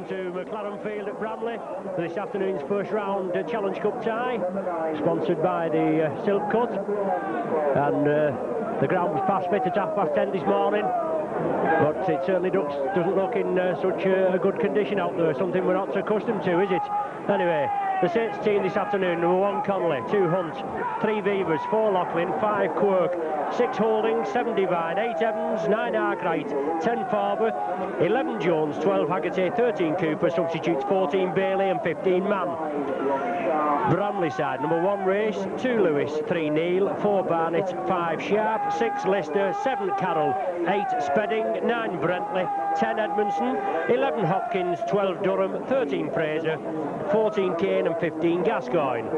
welcome to McLaren Field at Bramley for this afternoon's first round Challenge Cup tie, sponsored by the Silk Cut. And the ground was past fit at 10:30 this morning, but it certainly doesn't look in such a good condition out there, something we're not accustomed to, is it? Anyway, the Saints team this afternoon: number 1 Connolly, 2 Hunt, 3 Beavers, 4 Lachlan, 5 Quirk, 6 Holding, 7 Divine, 8 Evans, 9 Arkwright, 10 Farber, 11 Jones, 12 Haggerty, 13 Cooper, substitutes 14 Bailey and 15 Mann. Bramley side: number 1 Race, 2 Lewis, 3 Neil, 4 Barnett, 5 Sharp, 6 Lister, 7 Carroll, 8 Spedding, 9 Brentley, 10 Edmondson, 11 Hopkins, 12 Durham, 13 Fraser, 14 Kane and 15 Gascoigne.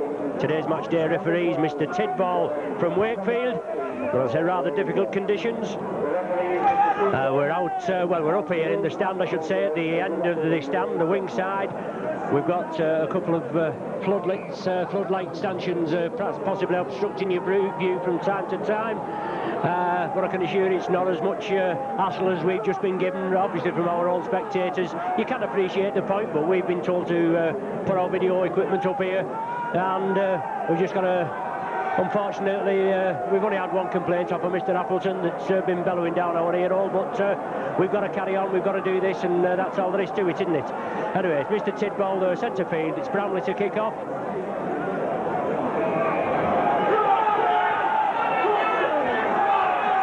Today's match day referees Mr Tidball from Wakefield. Well, it's rather difficult conditions. We're out, we're up here in the stand, I should say, at the end of the stand, the wing side. We've got a couple of floodlight stanchions possibly obstructing your view from time to time. But I can assure you it's not as much hassle as we've just been given, obviously, from our own spectators. You can appreciate the point, but we've been told to put our video equipment up here, and we've just got to... Unfortunately, we've only had one complaint off of Mr Appleton that's been bellowing down our ear hole, but we've got to carry on, we've got to do this, and that's all there is to it, isn't it? Anyway, it's Mr Tidball, the centre field. It's Bramley to kick off.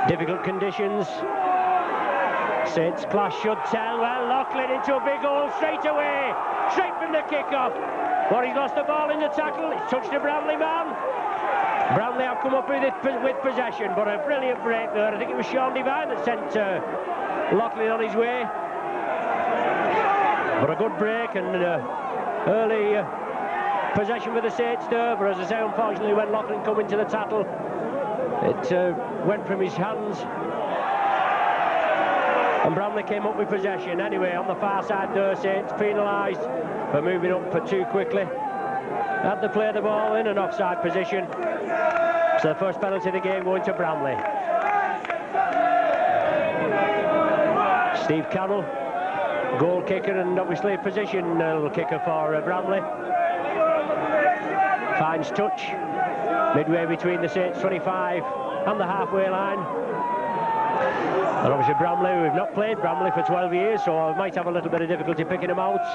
Difficult conditions. Saints class should tell. Well, Lachlan into a big hole straight away, straight from the kick-off. But he's lost the ball in the tackle. It's touched the Bramley man. Bramley have come up with it with possession, but a brilliant break there. I think it was Sean Devine that sent Lachlan on his way. But a good break and early possession for the Saints there. But as I say, unfortunately, when Lachlan come into the tackle, it went from his hands. And Bramley came up with possession. Anyway, on the far side there, Saints penalised for moving up too quickly. Had to play the ball in an offside position. So the first penalty of the game going to Bramley. Steve Carroll, goal kicker and obviously position kicker for Bramley. Finds touch midway between the Saints 25 and the halfway line. And obviously Bramley, we've not played Bramley for 12 years, so I might have a little bit of difficulty picking them out.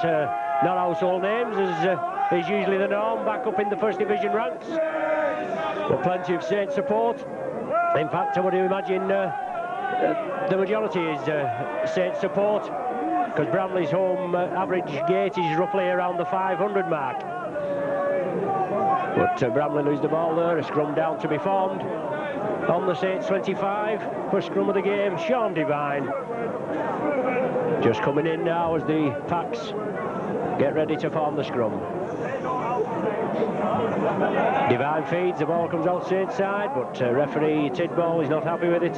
Not household names, as is usually the norm, back up in the First Division ranks. But plenty of Saints support. In fact, I would imagine the majority is Saints support, because Bramley's home average gate is roughly around the 500 mark. But Bramley lose the ball there, a scrum down to be formed on the Saints 25. First scrum of the game, Sean Devine. Just coming in now as the packs get ready to form the scrum. Devine feeds, the ball comes out Saints side, but referee Tidball is not happy with it.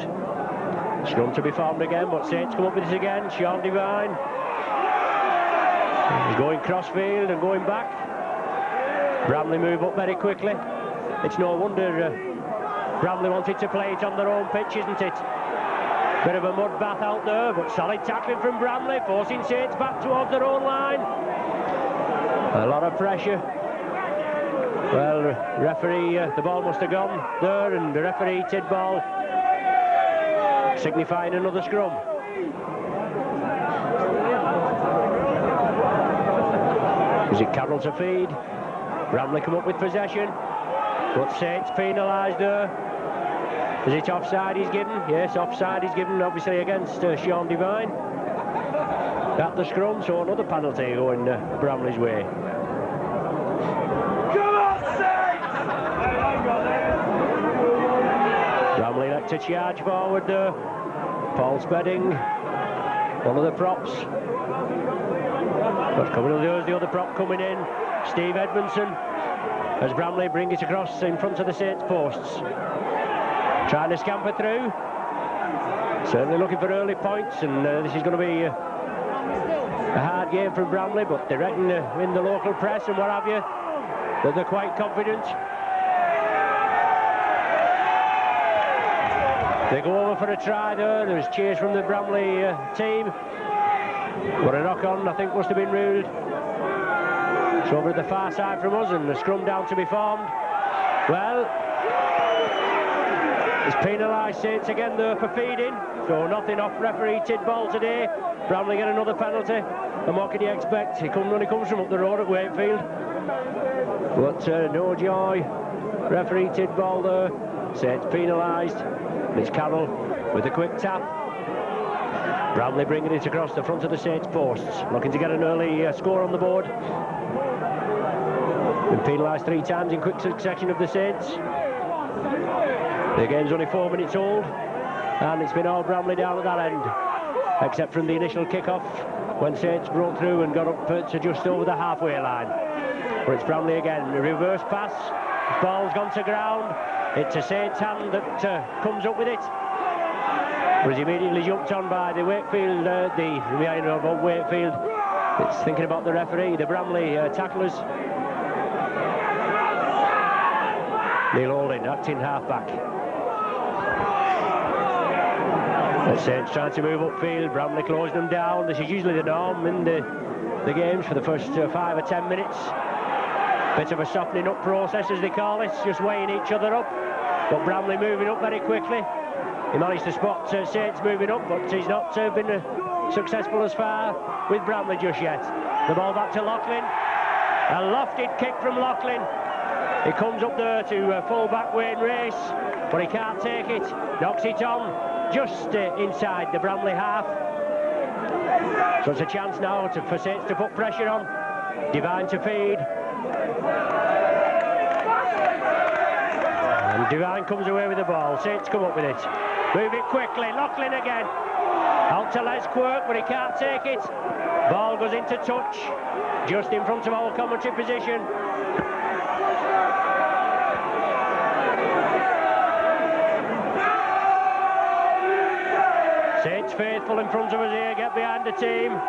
Scrum to be formed again, but Saints come up with it again. Sean Devine. He's going crossfield and going back. Bramley move up very quickly. It's no wonder Bramley wanted to play it on their own pitch, isn't it? Bit of a mud bath out there, but solid tackling from Bramley, forcing Saints back towards their own line. A lot of pressure. Well, referee, the ball must have gone there, and the referee Tidball signifying another scrum. Is it Carroll to feed? Bramley come up with possession, but Saints penalised there. Is it offside he's given? Yes, offside he's given, obviously, against Sean Devine at the scrum, so another penalty going Bramley's way. Bramley like to charge forward there. Paul Spedding, one of the props. But coming on, there's the other prop coming in, Steve Edmondson, as Bramley bring it across in front of the Saints posts. Trying to scamper through. Certainly looking for early points, and this is going to be a hard game from Bramley, but they reckon in the local press and what have you, that they're quite confident. They go over for a try there. There's cheers from the Bramley team. But a knock-on, I think, must have been ruled. It's over at the far side from us, and the scrum down to be formed. Well, it's penalised Saints again there for feeding, so nothing off referee Tidball today. Bramley get another penalty, and what can you expect? He only comes from up the road at Wakefield. But no joy. Referee Tidball there. Saints penalised. It's Carroll with a quick tap. Bramley bringing it across the front of the Saints posts, looking to get an early score on the board. Been penalised 3 times in quick succession of the Saints. The game's only 4 minutes old, and it's been all Bramley down at that end, except from the initial kick-off when Saints broke through and got up to just over the halfway line. But it's Bramley again. A reverse pass. The ball's gone to ground. It's a Saints hand that comes up with it. Was immediately jumped on by the Wakefield, the remainder of Wakefield. It's thinking about the referee, the Bramley tacklers. Neil Holding, acting half-back. The Saints trying to move upfield. Bramley closing them down. This is usually the norm in the games for the first 5 or 10 minutes. Bit of a softening up process, as they call it, just weighing each other up. But Bramley moving up very quickly. He managed to spot Saints moving up, but he's not been successful as far with Bramley just yet. The ball back to Loughlin. A lofted kick from Loughlin. He comes up there to full-back Wayne Race, but he can't take it. Knocks it on just inside the Bramley half. So it's a chance now for Saints to put pressure on. Devine to feed. And Devine comes away with the ball. Saints come up with it. Move it quickly. Loughlin again. Out to Les Quirk, but he can't take it. Ball goes into touch, just in front of our commentary position. Saints faithful in front of us here, get behind the team.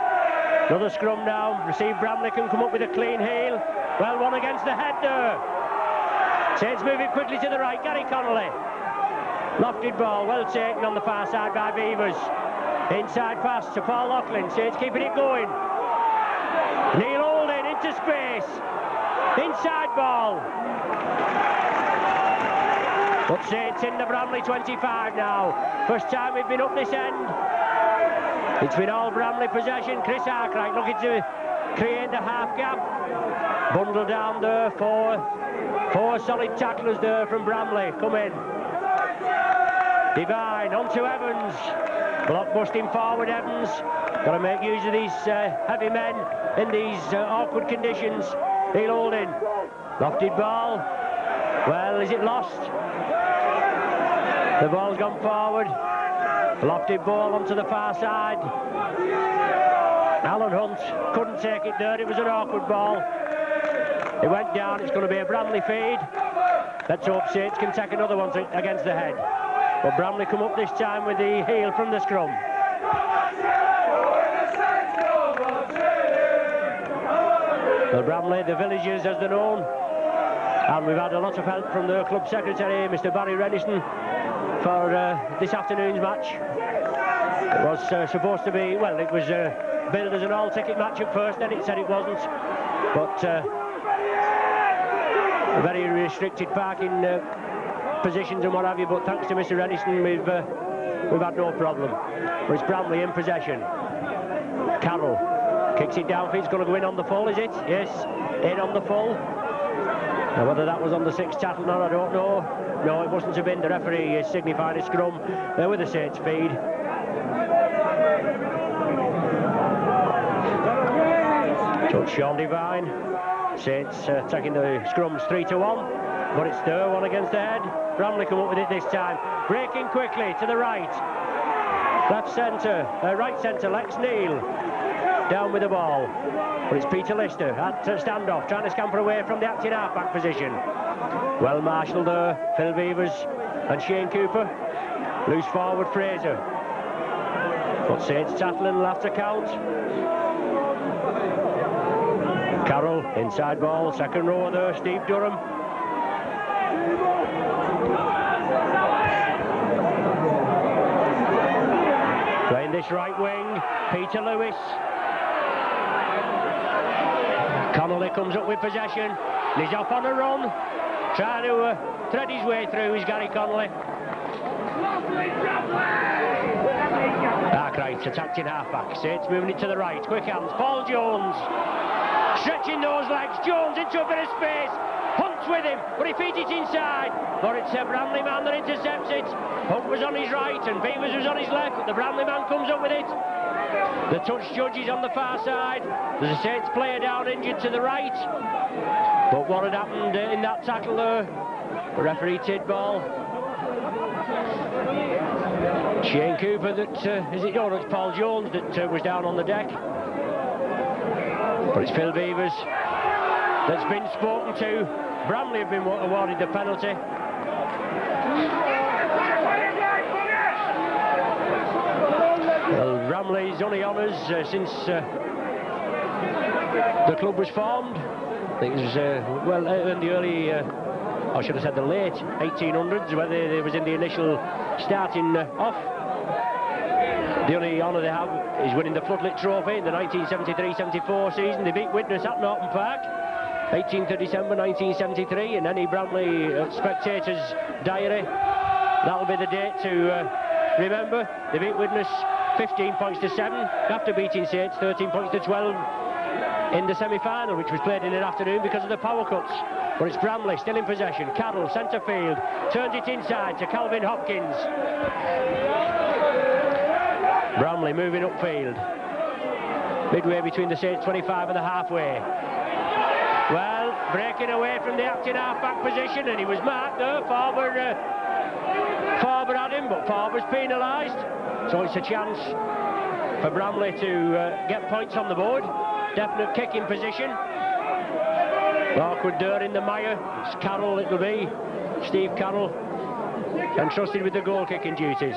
Another scrum now. Receive Bramley can come up with a clean heel. Well, one against the head there. Saints moving quickly to the right. Gary Connolly. Lofted ball, well taken on the far side by Beavers. Inside pass to Paul Loughlin. Saints keeping it going. Neil Holding into space. Inside ball. But Saints in the Bramley 25 now. First time we've been up this end. It's been all Bramley possession. Chris Arkwright looking to create the half gap. Bundle down there for 4 solid tacklers there from Bramley. Come in. Devine on to Evans. Block busting forward Evans. Got to make use of these heavy men in these awkward conditions. Neil Holding. Lofted ball. Well, is it lost? The ball's gone forward. Lofted ball onto the far side. Alan Hunt couldn't take it there. It was an awkward ball. It went down. It's going to be a Bramley feed. Let's hope Saints can take another one against the head. But Bramley come up this time with the heel from the scrum. Well, Bramley, the villagers as they're known. And we've had a lot of help from the club secretary, Mr. Barry Redison, for this afternoon's match. It was supposed to be, well, it was billed as an all-ticket match at first, then it said it wasn't. But very restricted parking positions and what have you, but thanks to Mr. Redison, we've had no problem. But it's Bramley in possession. Carroll kicks it down. It's going to go in on the full, is it? Yes, in on the full. Now, whether that was on the 6th tackle or not, I don't know. No, it mustn't have been. The referee signified a scrum with the Saints feed. So it's Sean Devine. Saints taking the scrums 3-1. But it's there, one against the head. Bramley come up with it this time. Breaking quickly to the right. Left centre, right centre, Lex Neal. Down with the ball. But it's Peter Lister at standoff, trying to scamper away from the acting half-back position. Well marshalled there, Phil Beavers and Shane Cooper. Loose forward Fraser. But Saints tackling will have to count. Carroll, inside ball, second row there, Steve Durham. Playing this right wing, Peter Lewis. Connolly comes up with possession, and he's off on a run, trying to thread his way through. Is Gary Connolly. Arkwright attacked in half-back. Saints moving it to the right. Quick hands. Paul Jones stretching those legs. Jones into a bit of space. Hunt's with him, but he feeds it inside. But it's a Bramley man that intercepts it. Hunt was on his right and Beavers was on his left, but the Bramley man comes up with it. The touch judge is on the far side. There's a Saints player down injured to the right. But what had happened in that tackle there? The referee Tidball. Shane Cooper that, is it? No, it's Paul Jones that was down on the deck. But it's Phil Beavers that's been spoken to. Bramley have been awarded the penalty. Well, Bramley's only honours since the club was formed. I think it was, well, in the early, I should have said the late 1800s, whether it was in the initial starting off. The only honour they have is winning the Floodlit Trophy in the 1973-74 season. They beat Widnes at Norton Park, 18th of December 1973, in any Bramley spectator's diary. That'll be the date to remember. They beat Widnes 15 points to 7 after beating Saints 13 points to 12 in the semi-final, which was played in the afternoon because of the power cuts. But it's Bramley still in possession. Carroll, centre field, turns it inside to Calvin Hopkins. Bramley moving upfield, midway between the Saints 25 and the halfway. Well, breaking away from the acting half-back position, and he was marked there. Farber had him, but Farber's penalised. So it's a chance for Bramley to get points on the board. Definite kicking position. Awkward there in the mire. It's Carroll, it'll be. Steve Carroll, entrusted with the goal-kicking duties.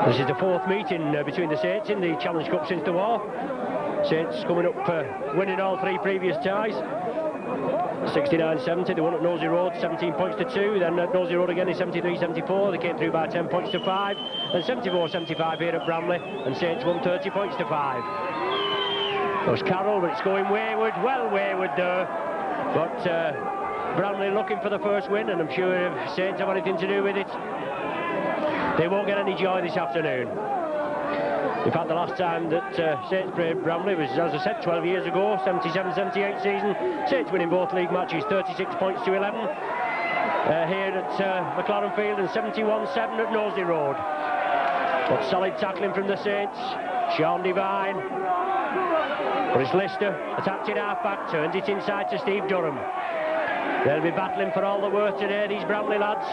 This is the fourth meeting between the Saints in the Challenge Cup since the war. Saints coming up winning all three previous ties. 69-70, they won at Nosey Road, 17 points to 2. Then at Nosey Road again in 73-74, they came through by 10 points to 5. Then 74-75 here at Bramley, and Saints won 30 points to 5. There's Carroll, but it's going wayward, well wayward there. But Bramley looking for the first win, and I'm sure if Saints have anything to do with it, they won't get any joy this afternoon. In fact, the last time that Saints played Bramley was, as I said, 12 years ago, 77-78 season. Saints winning both league matches, 36 points to 11 here at McLaren Field, and 71-7 at Nosey Road. But solid tackling from the Saints. Sean Devine. But it's Lister, attacked in half-back, turns it inside to Steve Durham. They'll be battling for all the worth today, these Bramley lads.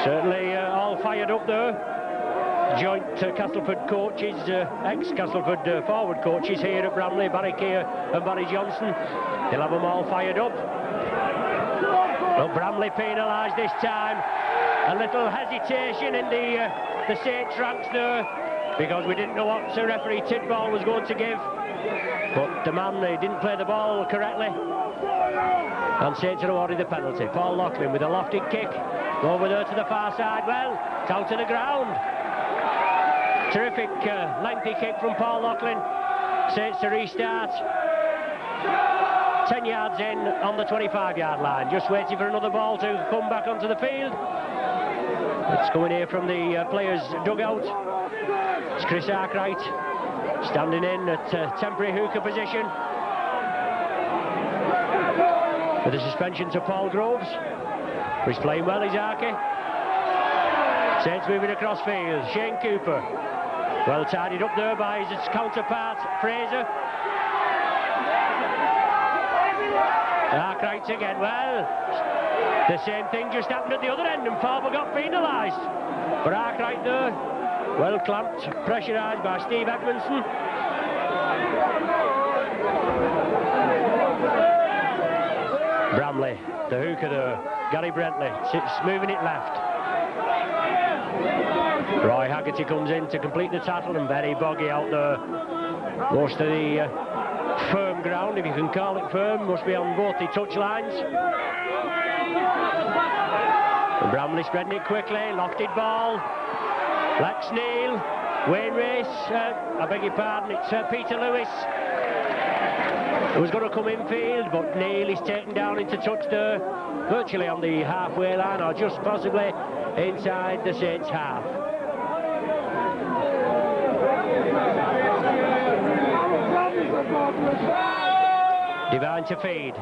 Certainly all fired up there. Joint Castleford coaches, ex-Castleford forward coaches here at Bramley, Barry Keir and Barry Johnson. They'll have them all fired up. But Bramley penalised this time. A little hesitation in the Saints ranks there, because we didn't know what referee Tidball was going to give. But the man didn't play the ball correctly, and Saints are awarded the penalty. Paul Loughlin with a lofted kick over there to the far side. Well, it's out to the ground. Terrific lengthy kick from Paul Loughlin. Saints to restart. 10 yards in on the 25-yard line, just waiting for another ball to come back onto the field. It's coming here from the players' dugout. It's Chris Arkwright standing in at temporary hooker position, with a suspension to Paul Groves. He's playing well, he's Arky. Saints moving across field. Shane Cooper, well tidied up there by his counterpart Fraser. Arkwright again. Well, the same thing just happened at the other end, and Farber got penalised. But Arkwright there, well clamped, pressurised by Steve Edmondson. Bramley, the hooker there, Gary Brentley, sits moving it left. Roy Haggerty comes in to complete the tackle, and very boggy out there. Most of the firm ground, if you can call it firm, must be on both the touch lines. And Bramley spreading it quickly, lofted ball. Lex Neal Wayne Race, I beg your pardon, it's Peter Lewis. It was going to come infield, but Neil is taken down into touch there, virtually on the halfway line, or just possibly inside the Saints half. Divine to feed.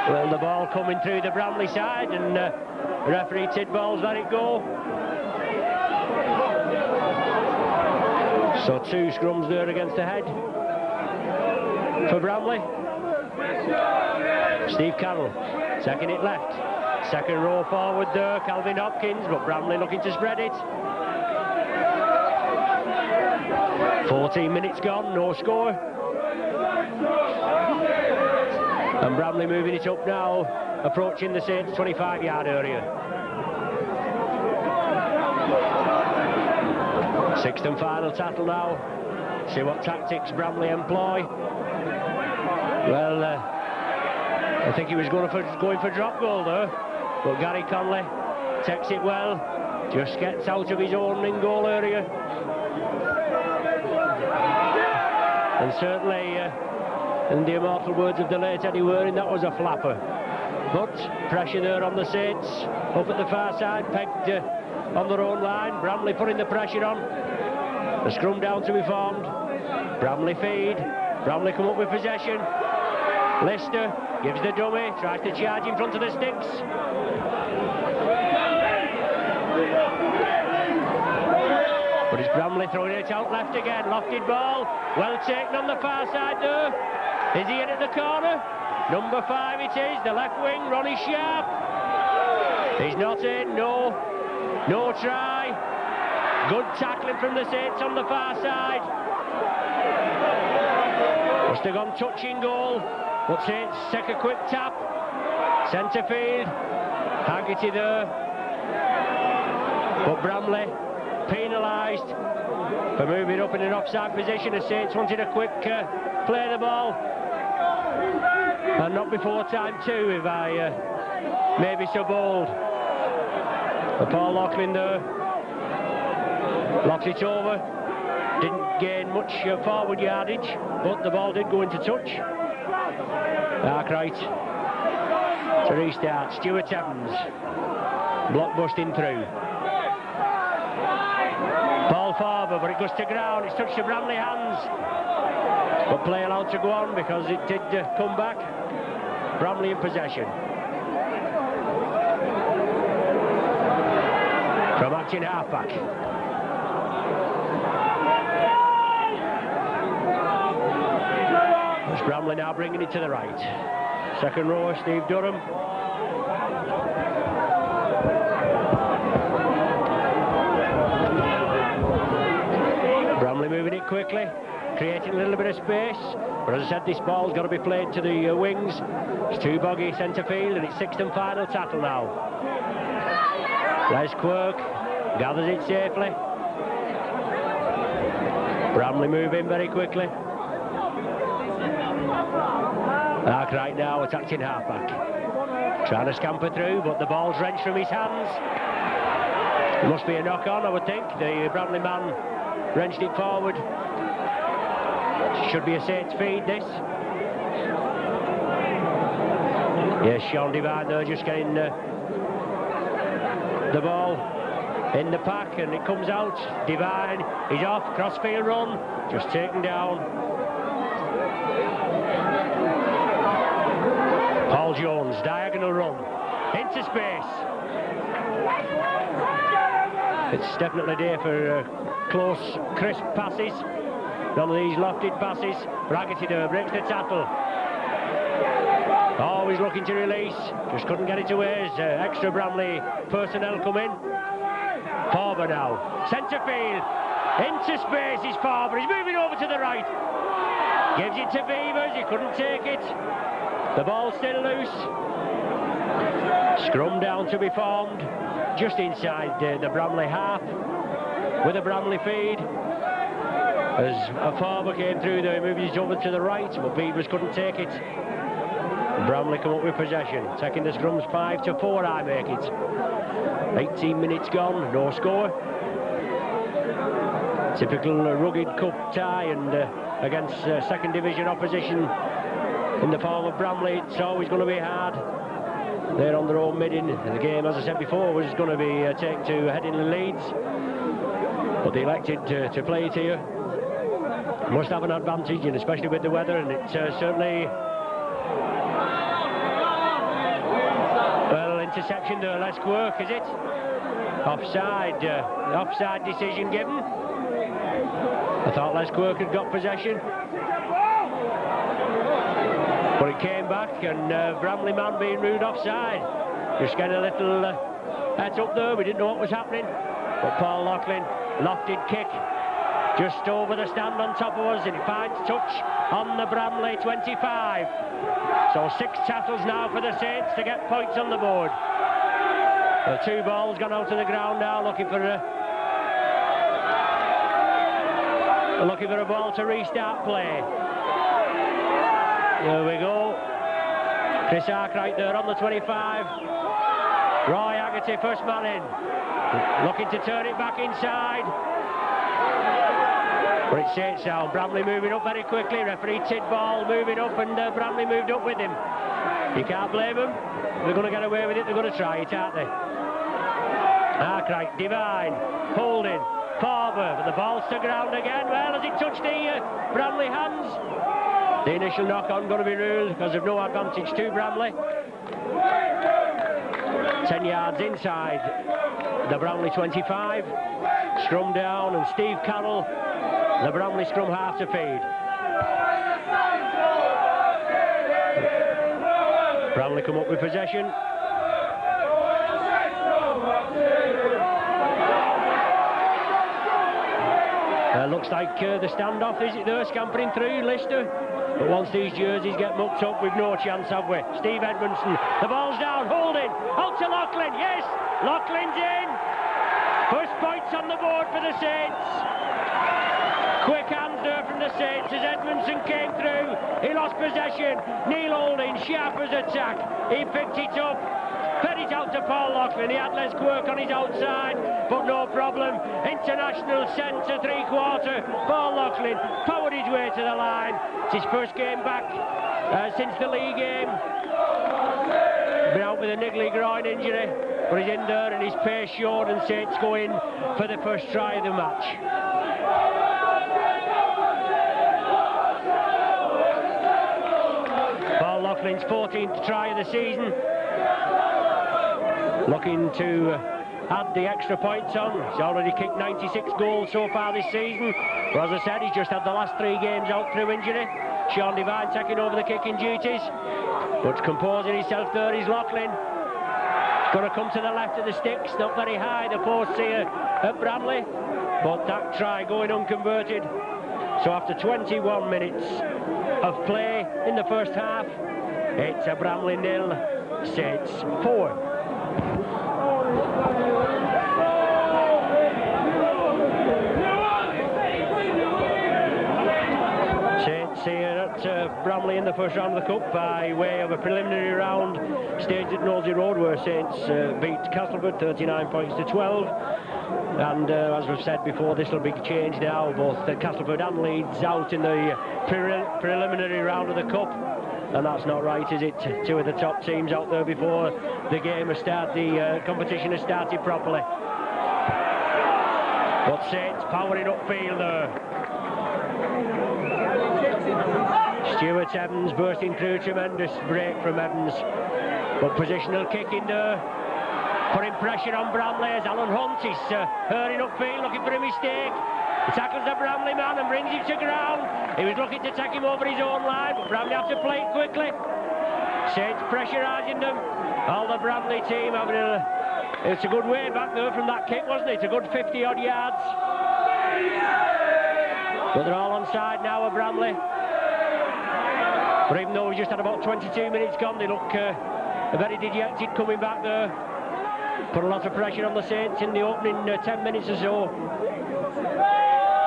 Well, the ball coming through the Bramley side, and referee Tidball's let it go. So 2 scrums there against the head for Bramley. Steve Carroll taking it left. Second row forward there, Calvin Hopkins, but Bramley looking to spread it. 14 minutes gone, no score. And Bramley moving it up now, approaching the Saints 25-yard area. 6th and final tackle now. See what tactics Bramley employ. Well, I think he was going for drop goal there, but Gary Conley takes it well, just gets out of his own in-goal area. And certainly, in the immortal words of the late Eddie Waring, that was a flapper. But pressure there on the Saints, up at the far side, pegged on their own line. Bramley putting the pressure on. The scrum down to be formed. Bramley feed. Bramley come up with possession. Lister gives the dummy, tries to charge in front of the sticks. But it's Bramley throwing it out left again. Lofted ball, well taken on the far side there. Is he in at the corner? Number 5 it is, the left wing, Ronnie Sharp. He's not in, no try. Good tackling from the Saints on the far side. Must have gone touching goal, but Saints take a quick tap. Centre field, Haggerty there. But Bramley penalised for moving up in an offside position. The Saints wanted a quick play the ball. And not before time too, if I may be so bold. Paul Loughlin there locks it over. Didn't gain much forward yardage, but the ball did go into touch. Arkwright to restart. Stuart Evans block busting through. Ball forward, but it goes to ground. It's touched the Bramley hands. But play allowed to go on because it did come back. Bramley in possession. From acting halfback. It's Bramley now bringing it to the right. Second row, Steve Durham. Bramley moving it quickly, creating a little bit of space, but as I said, this ball's got to be played to the wings. It's too boggy centre field, and it's 6th and final tackle now. Les Quirk gathers it safely. Bramley moving very quickly. Arkwright now attacking halfback, trying to scamper through, but the ball's wrenched from his hands. It must be a knock on, I would think. The Bramley man wrenched it forward. Should be a Saints feed, this. Yes, Sean Devine there just getting the ball in the pack, and it comes out. Devine, he's off, crossfield run, just taken down. Paul Jones, diagonal run, into space. It's definitely there for close, crisp passes. None of these lofted passes. Haggerty there breaks the tackle. Always looking to release, just couldn't get it away as extra Bramley personnel come in. Farber now, centre field, into space is Farber, he's moving over to the right. Gives it to Beavers, he couldn't take it. The ball's still loose. Scrum down to be formed, just inside the Bramley half, with a Bramley feed. As Farber came through there, he moved it over to the right, but Beavers couldn't take it. Bramley come up with possession, taking the scrums 5-4, I make it. 18 minutes gone, no score. Typical rugged cup tie, and against second division opposition in the form of Bramley, it's always going to be hard. They're on their own mid-in. The game, as I said before, was going to be taken to Headingley Leeds, but they elected to play it here. Must have an advantage, and especially with the weather, and it's certainly... Well, interception there, less work, is it? Offside, offside decision given. I thought Les Quirk had got possession, but it came back, and Bramley man being ruled offside. Just getting a little head up there, we didn't know what was happening, but Paul Loughlin, lofted kick, just over the stand on top of us, and it finds touch on the Bramley 25. So 6 tackles now for the Saints to get points on the board. The 2 balls gone out to the ground now, looking for a ball to restart play. There we go. Chris Arkwright there on the 25. Roy Haggerty, first man in, looking to turn it back inside. But it's Saints now. Bramley moving up very quickly. Referee Tidball moving up, and Bramley moved up with him. You can't blame them. They're going to get away with it. They're going to try it, aren't they? Arkwright, Divine, holding, forward, but the ball's to ground again. Well, has it touched the Bramley hands? The initial knock-on going to be ruled because of no advantage to Bramley. 10 yards inside the Bramley 25. Scrum down, and Steve Carroll, the Bramley scrum half to feed. Bramley come up with possession. Looks like the standoff, is it there, scampering through, Lister? But once these jerseys get mucked up, we've no chance, have we? Steve Edmondson, the ball's down, holding, out to Loughlin, yes! Loughlin's in! First points on the board for the Saints. Quick hands there from the Saints as Edmondson came through. He lost possession. Neil Holding, sharp as attack. He picked it up, fed it out to Paul Loughlin. He had Les Quirk on his outside, but no problem. International centre, 3/4. Paul Loughlin powered his way to the line. It's his first game back since the league game. Been out with a niggly groin injury, but he's in there and his pace showed, and Saints go in for the first try of the match. Paul Loughlin's 14th try of the season. Looking to add the extra points on. He's already kicked 96 goals so far this season. But as I said, he's just had the last 3 games out through injury. Sean Devine taking over the kicking duties. But composing himself there is Loughlin. He's going to come to the left of the sticks. Not very high, the post here at Bramley. But that try going unconverted. So after 21 minutes of play in the first half, it's a Bramley 0, Saints 4. Saints here at Bramley in the first round of the Cup by way of a preliminary round staged at Nosey Road, where Saints beat Castleford 39 points to 12. And as we've said before, this will be changed now. Both Castleford and Leeds out in the preliminary round of the Cup. And that's not right, is it? 2 of the top teams out there before the game has started, the competition has started properly. But Saints powering upfield there. Stuart Evans bursting through, tremendous break from Evans. But positional kick in there, putting pressure on Bramley as Alan Hunt is hurrying upfield, looking for a mistake. He tackles the Bramley man and brings him to ground. He was looking to take him over his own line, but Bramley have to play it quickly. Saints pressurising them. All the Bramley team having it's a good way back there from that kick, wasn't it? A good 50-odd yards. But they're all on side now of Bramley. But even though we just had about 22 minutes gone, they look very dejected coming back there. Put a lot of pressure on the Saints in the opening 10 minutes or so.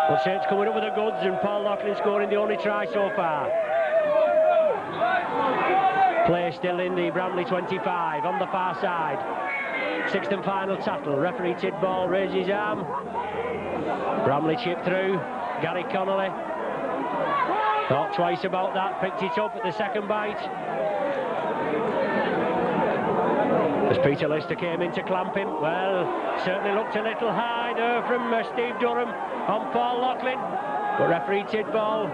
But Saints coming up with the goods, and Paul Loughlin scoring the only try so far. Play still in the Bramley 25 on the far side. Sixth and final tackle. Referee Tidball raises his arm. Bramley chipped through. Gary Connolly thought twice about that, picked it up at the second bite. As Peter Lister came in to clamp him, well, certainly looked a little high there from Steve Durham on Paul Loughlin. But referee Tidball,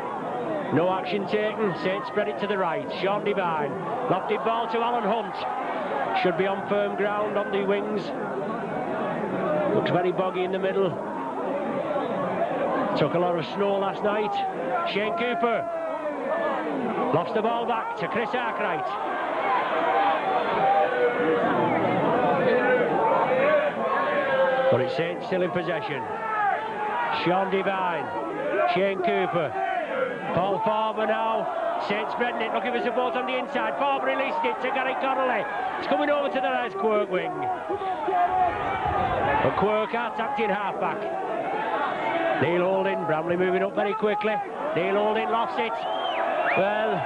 no action taken. Saints spread it to the right. Sean Devine, lofted ball to Alan Hunt. Should be on firm ground on the wings. Looks very boggy in the middle. Took a lot of snow last night. Shane Cooper lost the ball back to Chris Arkwright. But it's Saints still in possession. Sean Devine, Shane Cooper, Paul Farber now. Saints spreading it, looking for support on the inside. Farber released it to Gary Connolly. It's coming over to the Les Quirk wing. But Quirk attacked half-back. Neil Holding, Bramley moving up very quickly. Neil Holding lost it. Well,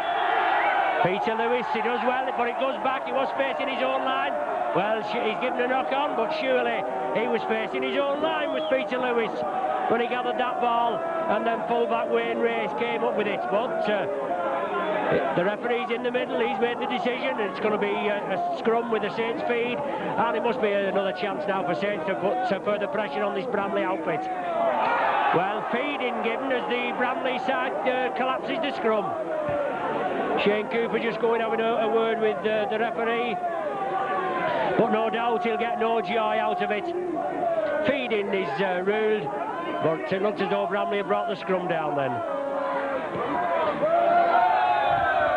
Peter Lewis, he does well, but it goes back. He was facing his own line. Well, he's given a knock on, but surely he was facing his own line, was Peter Lewis, when he gathered that ball. And then full-back Wayne Race came up with it. But the referee's in the middle, he's made the decision, and it's going to be a scrum with the Saints feed, and it must be another chance now for Saints to put further pressure on this Bramley outfit. Well, feeding given as the Bramley side collapses the scrum. Shane Cooper just going having a word with the referee, but no doubt he'll get no joy out of it. Feeding is ruled, but it looks as though Bramley have brought the scrum down then.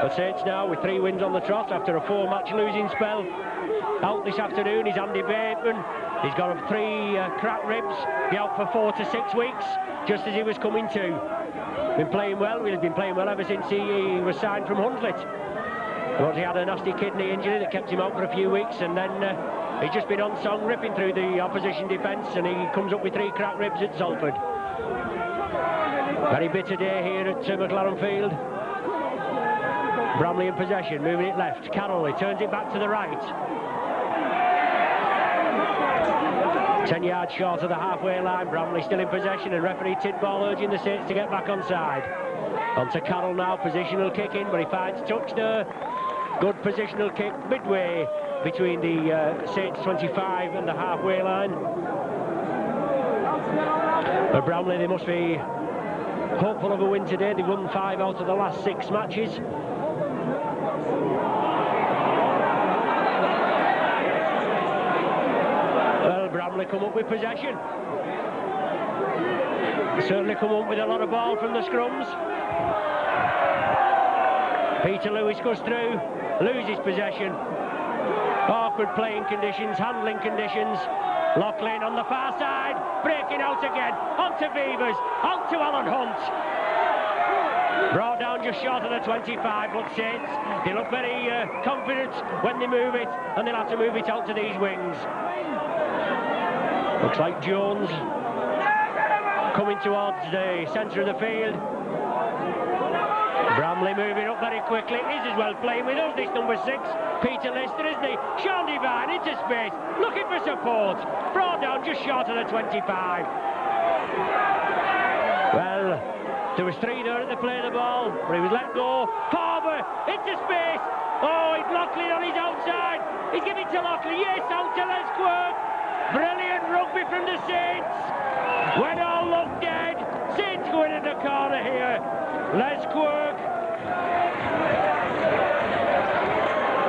The Saints now with 3 wins on the trot after a 4-match losing spell. Out this afternoon is Andy Bateman. He's got 3 cracked ribs. Be out for 4 to 6 weeks, just as he was coming to. Been playing well. He's been playing well ever since he was signed from Hunslet. But he had a nasty kidney injury that kept him out for a few weeks, and then he's just been on song ripping through the opposition defence, and he comes up with 3 cracked ribs at Salford. Very bitter day here at McLaren Field. Bramley in possession, moving it left. Carroll, he turns it back to the right. 10 yards short of the halfway line. Bramley still in possession, and referee Tidball urging the Saints to get back on side. On to Carroll now, positional kick in, but he finds touch there. Good positional kick midway between the Saints 25 and the halfway line. But Bramley, they must be hopeful of a win today. They've won 5 out of the last 6 matches. Well, Bramley come up with possession. They certainly come up with a lot of ball from the scrums. Peter Lewis goes through, loses possession. Awkward playing conditions, handling conditions. Loughlin on the far side, breaking out again. Onto Beavers, onto Alan Hunt. Brought down just short of the 25, but Saints, they look very confident when they move it, and they'll have to move it out to these wings. Looks like Jones coming towards the centre of the field. Bramley moving up very quickly. He's as well playing with us, this number 6, Peter Lister, isn't he? Sean Devine into space, looking for support. Brought down just short of the 25. Well, there was 3 there at the play of the ball, but he was let go. Farber into space. Oh, it's Loughlin on his outside. He's giving it to Loughlin. Yes, out to Les Quirk. Brilliant rugby from the Saints. When all looked dead, Saints going in the corner here. Les Quirk.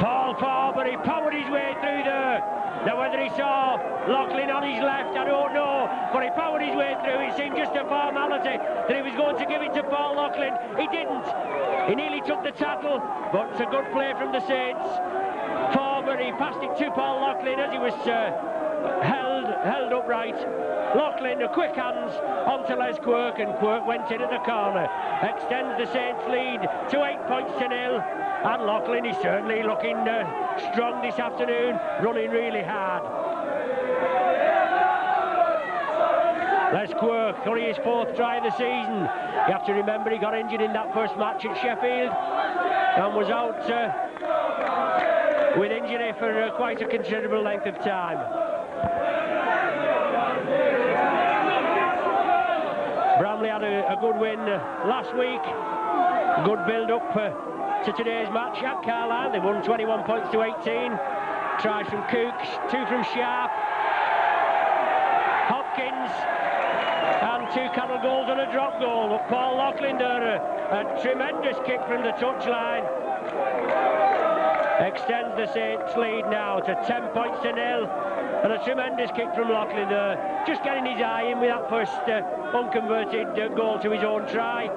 Paul Farber, he powered his way through there. Now whether he saw Loughlin on his left, I don't know, but he powered his way through. It seemed just a formality that he was going to give it to Paul Loughlin. He didn't. He nearly took the tackle, but it's a good play from the Saints. Farber, he passed it to Paul Loughlin as he was held upright. Loughlin, the quick hands onto Les Quirk, and Quirk went in at the corner. Extends the Saints lead to 8 points to 0. And Loughlin is certainly looking strong this afternoon, running really hard. Les Quirk, only his 4th try of the season. You have to remember he got injured in that first match at Sheffield and was out with injury for quite a considerable length of time. had a good win last week. Good build-up to today's match at Carlisle. They won 21 points to 18. Tries from Cooks, 2 from Sharp, Hopkins, and 2 Carroll goals and a drop goal. But Paul Loughlin, a tremendous kick from the touchline, extends the Saints lead now to 10 points to 0. And a tremendous kick from Loughlin, just getting his eye in with that first unconverted goal to his own try.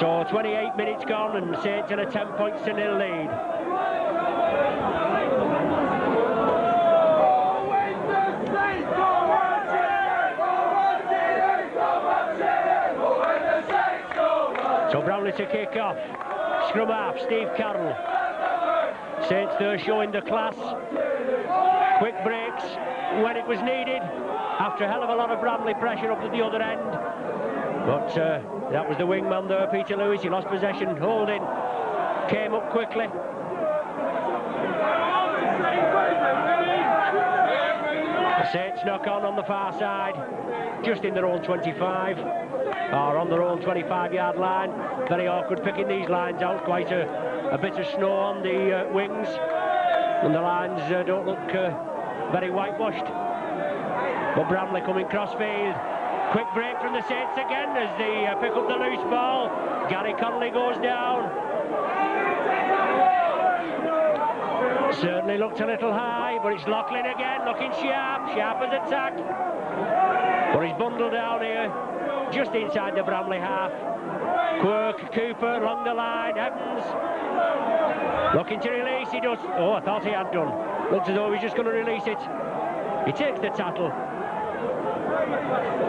So 28 minutes gone and Saints in a 10 points to 0 lead. So Bramley to kick off. Scrum half, Steve Carroll. Saints there showing the class. Quick breaks when it was needed, after a hell of a lot of Bramley pressure up at the other end. But that was the wingman there, Peter Lewis. He lost possession. Holding came up quickly. The Saints knock on the far side, just in their own 25, or on their own 25-yard line. Very awkward picking these lines out. Quite a bit of snow on the wings, and the lines don't look very whitewashed. But Bramley coming crossfield. Quick break from the Saints again as they pick up the loose ball. Gary Connolly goes down. Certainly looked a little high, but it's Loughlin again, looking sharp. Sharp as attack. But he's bundled down here, just inside the Bramley half. Quirk, Cooper along the line. Evans looking to release. He does. Oh, I thought he had done. Looks as though he's just going to release it. He takes the tackle.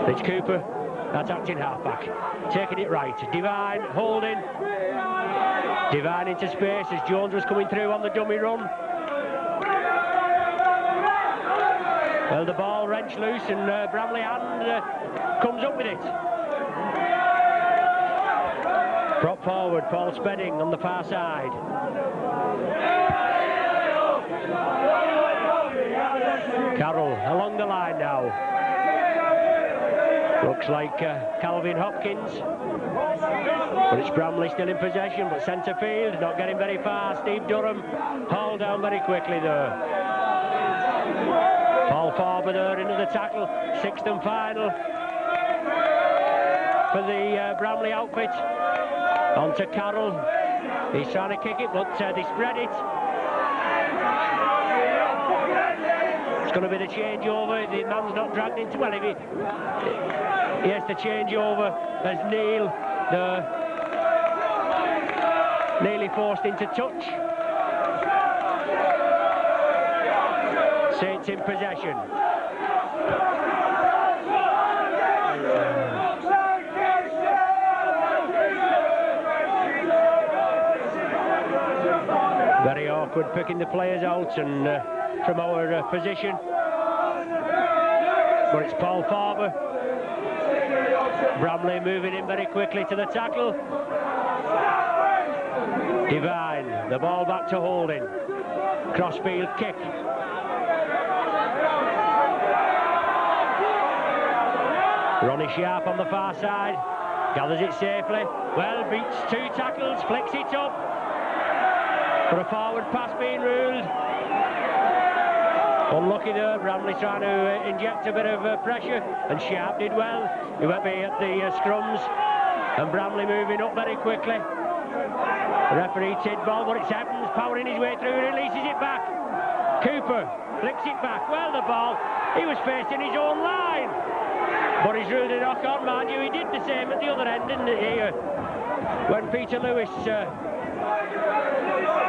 It's Cooper, that's acting halfback, taking it right. Devine holding. Devine into space as Jones was coming through on the dummy run. Well, the ball wrenched loose and Bramley hand comes up with it. Prop forward, Paul Spedding on the far side. Carroll along the line now. Looks like Calvin Hopkins, but it's Bramley still in possession, but centre field, not getting very far. Steve Durham hauled down very quickly there. Paul Farber there into the tackle, 6th and final for the Bramley outfit. On to Carroll, he's trying to kick it, but they spread it. It's going to be the changeover. The man's not dragged into, well, if he... Yes, the changeover as Neil nearly forced into touch. Saints in possession. Very awkward picking the players out and from our position. But it's Paul Farber. Bramley moving in very quickly to the tackle. Devine, the ball back to Holding. Crossfield kick. Ronnie Sharp on the far side. Gathers it safely. Well, beats 2 tackles, flicks it up. For a forward pass being ruled. Unlucky there, Bramley trying to inject a bit of pressure, and Sharp did well. He went at the scrums, and Bramley moving up very quickly. The referee Tidball, but it's Evans powering his way through, releases it back. Cooper flicks it back. Well, the ball, he was facing his own line, but he's ruled a knock on, mind you. He did the same at the other end, didn't he? When Peter Lewis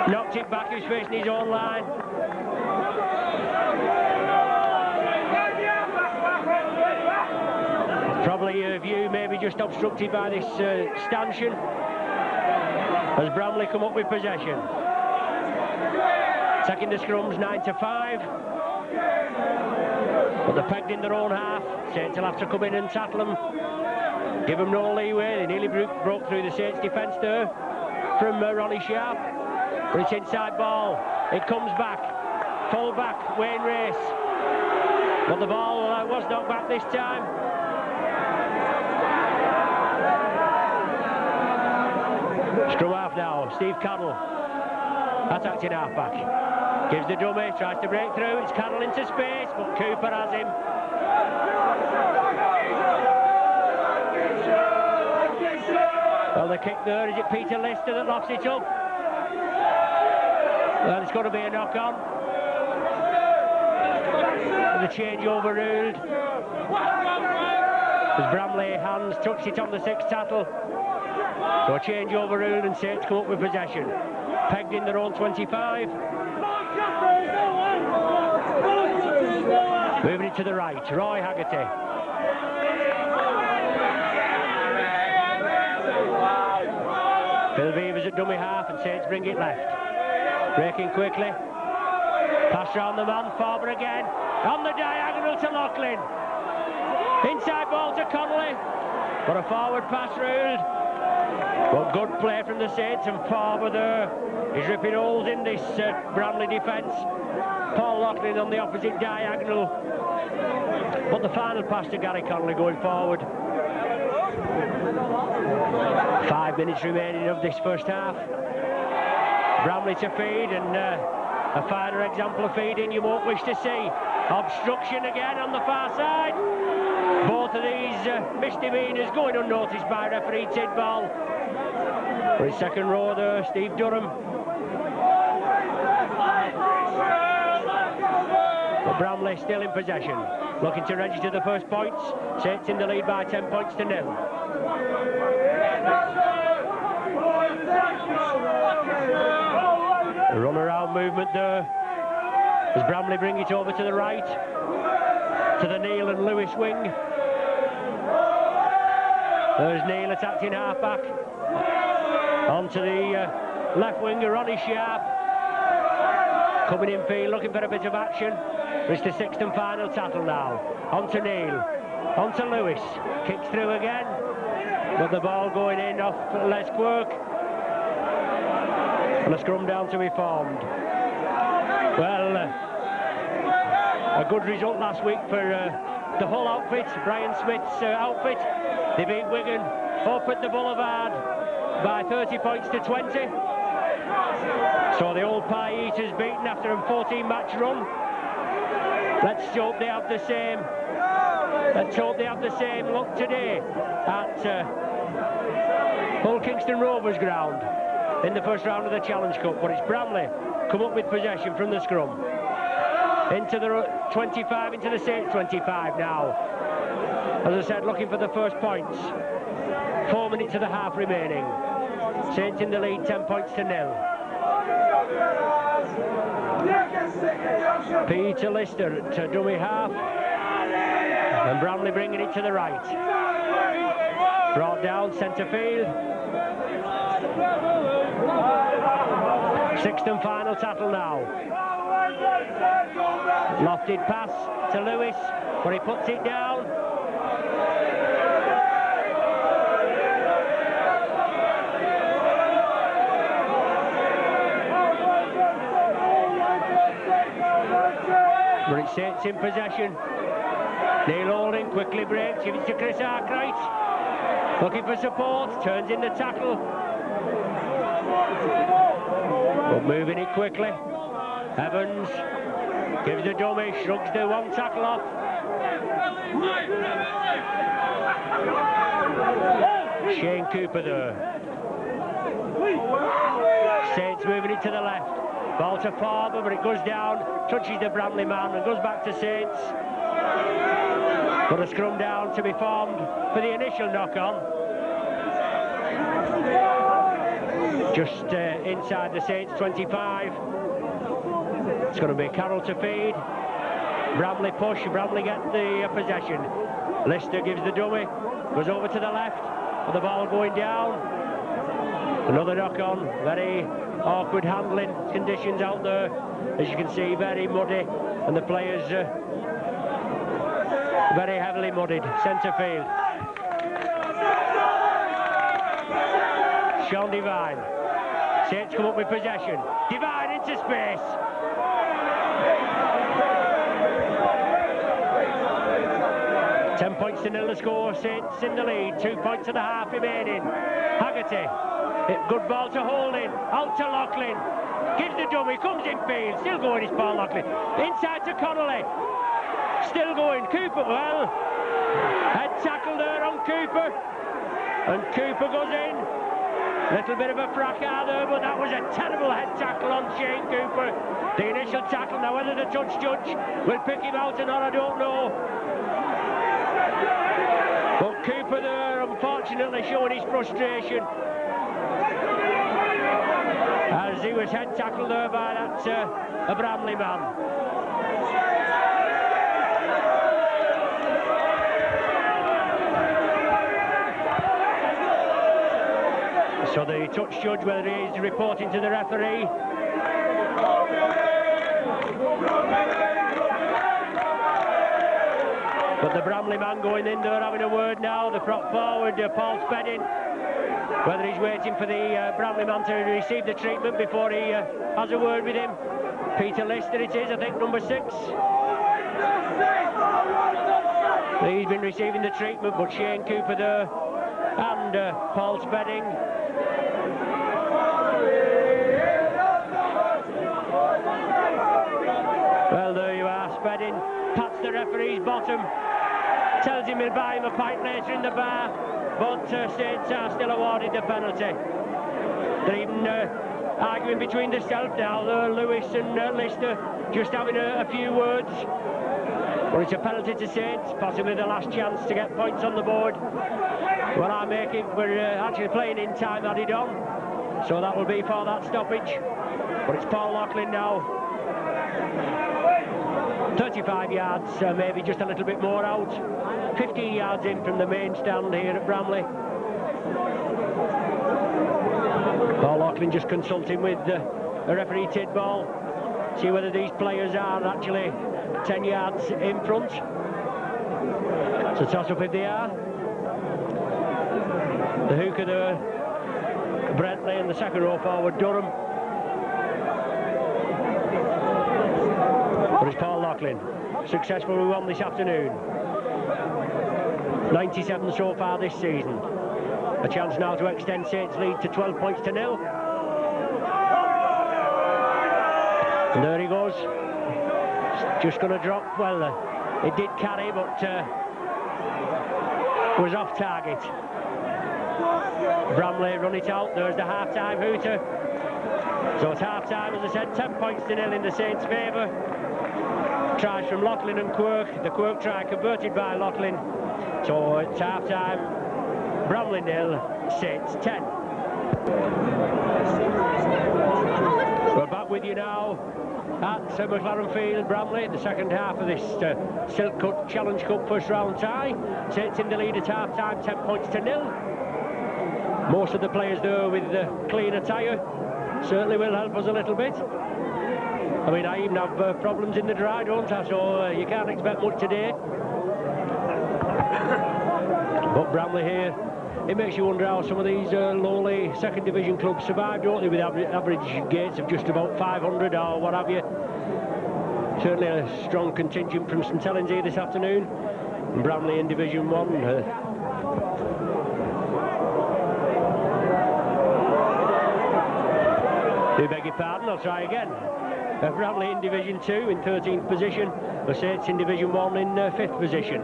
knocked it back, he was facing his own line. Probably a view maybe just obstructed by this stanchion as Bramley come up with possession. Taking the scrums 9-5. But they're pegged in their own half. Saints will have to come in and tackle them. Give them no leeway. They nearly broke through the Saints defence there from Ronnie Sharp. But it's inside ball. It comes back. Full back, Wayne Race. But the ball was knocked back this time. Scrum half now, Steve Cannell, attacking half-back. Gives the dummy, tries to break through, it's Cannell into space, but Cooper has him. Well, the kick there, is it Peter Lister that locks it up? Well, it's got to be a knock-on. The change overruled. As Bramley hands touched it on the sixth tackle. So a change overruled and Saints come up with possession. Pegged in their own 25. Moving it to the right, Roy Haggerty. Phil Beavers at dummy half and Saints bring it left. Breaking quickly. Pass round the man, Farber again. On the diagonal to Loughlin. Inside ball to Connolly. But a forward pass ruled. But good play from the Saints, and Farber there is ripping holes in this Bramley defence. Paul Loughlin on the opposite diagonal. But the final pass to Gary Connolly going forward. 5 minutes remaining of this first half. Bramley to feed, and a finer example of feeding you won't wish to see. Obstruction again on the far side. Both of these misdemeanours going unnoticed by referee Tidball. For his second row there, Steve Durham. But Bramley still in possession, looking to register the first points. Saints in the lead by 10 points to 0. A run-around movement there as Bramley bring it over to the right, to the Neil and Lewis wing. There's Neil attacking half-back. Onto the left winger, Ronnie Sharp. Coming in field, looking for a bit of action. It's the sixth and final tackle now. Onto Neil, onto Lewis. Kicks through again. But the ball going in off Les Quirk. And a scrum down to be formed. Well, a good result last week for the whole outfit, Brian Smith's outfit. They beat Wigan up at the Boulevard by 30 points to 20. So the old pie eaters beaten after a 14-match run. Let's hope they have the same. Let's hope they have the same luck today at Hull Kingston Rovers ground in the first round of the Challenge Cup. But it's Bramley come up with possession from the scrum. Into the 25, into the Saints 25 now. As I said, looking for the first points. 4 minutes of the half remaining. Saints in the lead, 10 points to 0. Peter Lister to dummy half. And Bramley bringing it to the right. Brought down centre field. Sixth and final tackle now. Lofted pass to Lewis, but he puts it down. But it's Saints in possession. Neil Holding quickly breaks, gives it to Chris Arkwright. Looking for support, turns in the tackle. But moving it quickly. Evans gives the dummy, shrugs the one tackle off. Shane Cooper there. Saints moving it to the left. Ball to Farber, but it goes down, touches the Bramley man and goes back to Saints. But a scrum down to be formed for the initial knock-on. Just inside the Saints 25. It's going to be Carroll to feed. Bramley push, Bramley get the possession. Lister gives the dummy, goes over to the left, with the ball going down. Another knock-on, very awkward handling conditions out there. As you can see, very muddy, and the players very heavily muddied. Centre field. Sean Devine. Saints come up with possession. Devine into space. 10 points to 0 the score. Saints in the lead. 2 points and a half remaining. Haggerty. Good ball to Holding. Out to Loughlin. Gives the dummy. Comes in field. Still going is Paul Loughlin. Inside to Connolly. Still going. Cooper. Well, head tackle there on Cooper. And Cooper goes in. Little bit of a fracas there, but that was a terrible head tackle on Shane Cooper. The initial tackle. Now whether the touch judge will pick him out or not, I don't know. But Cooper there, unfortunately, showing his frustration as he was head tackled there by that a Bramley man. So the touch judge, whether he is reporting to the referee. But the Bramley man going in there having a word now. The prop forward, Paul Spedding, whether he's waiting for the Bramley man to receive the treatment before he has a word with him. Peter Lister it is, I think, number 6. He's been receiving the treatment, but Shane Cooper there and Paul Spedding. Well, there you are. Spedding pats the referee's bottom, tells him he'll buy him a pint later in the bar, but Saints are still awarded the penalty. They're even arguing between themselves now. Lewis and Lister just having a few words. But it's a penalty to Saints, possibly the last chance to get points on the board. Well, I make it, we're actually playing in time added on, so that will be for that stoppage. But it's Paul Loughlin now. 35 yards, maybe just a little bit more out. 15 yards in from the main stand here at Bramley. Paul Loughlin just consulting with referee Tidball, see whether these players are actually 10 yards in front. So toss up if they are. The hooker there, Brentley, and the second row forward, Durham. But it's Paul Loughlin, successful with one this afternoon. 97 so far this season. A chance now to extend Saints' lead to 12 points to 0. And there he goes. Just going to drop. Well, it did carry, but was off target. Bramley run it out. There's the half-time hooter. So it's half-time, as I said, 10 points to 0 in the Saints' favour. Tries from Loughlin and Quirk. The Quirk try converted by Loughlin. So it's half-time. Bramley 0, Saints 10. We're back with you now at McLaren Field, Bramley, the second half of this Silk Cut Challenge Cup first round tie. Saints in the lead at half-time, 10 points to 0. Most of the players there with clean attire certainly will help us a little bit. I mean, I even have problems in the dry, don't I? So you can't expect much today. But Bramley here, it makes you wonder how some of these lowly second division clubs survive, don't they, with average gates of just about 500 or what have you. Certainly a strong contingent from St Helens here this afternoon. And Bramley in Division 1. Do beg your pardon, I'll try again. Bramley in Division 2 in 13th position. The Saints in Division 1 in 5th position.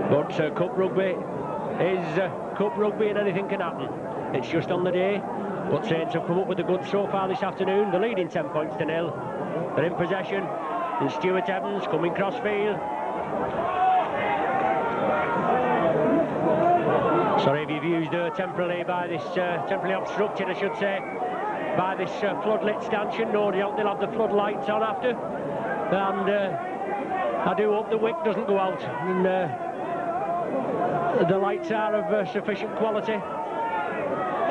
But Cup Rugby is Cup Rugby and anything can happen. It's just on the day. But Saints have come up with the goods so far this afternoon. They're leading 10 points to 0. They're in possession. And Stuart Evans coming crossfield. Sorry if you've used temporarily by this, temporarily obstructed, I should say, by this floodlit stanchion. No, they'll have the floodlights on after. And I do hope the wick doesn't go out. And the lights are of sufficient quality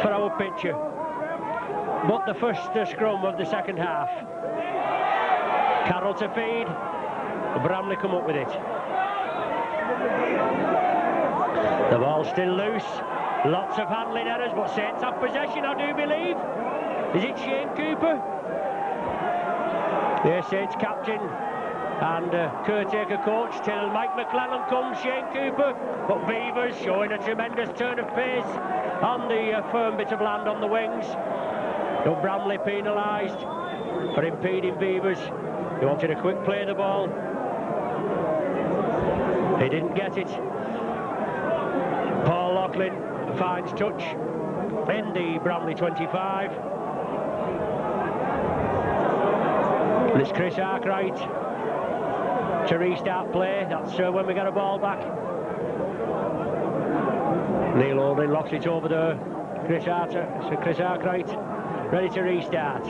for our picture. But the first scrum of the second half. Carroll to feed. Bramley come up with it. The ball's still loose. Lots of handling errors, but Saints have possession, I do believe. Is it Shane Cooper? Yes, Saints captain and caretaker coach till Mike McLaren comes, Shane Cooper, but Beavers showing a tremendous turn of pace on the firm bit of land on the wings. No, Bramley penalised for impeding Beavers. He wanted a quick play of the ball. He didn't get it. Paul Loughlin finds touch in the Bramley 25. And it's Chris Arkwright to restart play. That's when we get a ball back. Neil Holding locks it over there. Chris Arkwright ready to restart.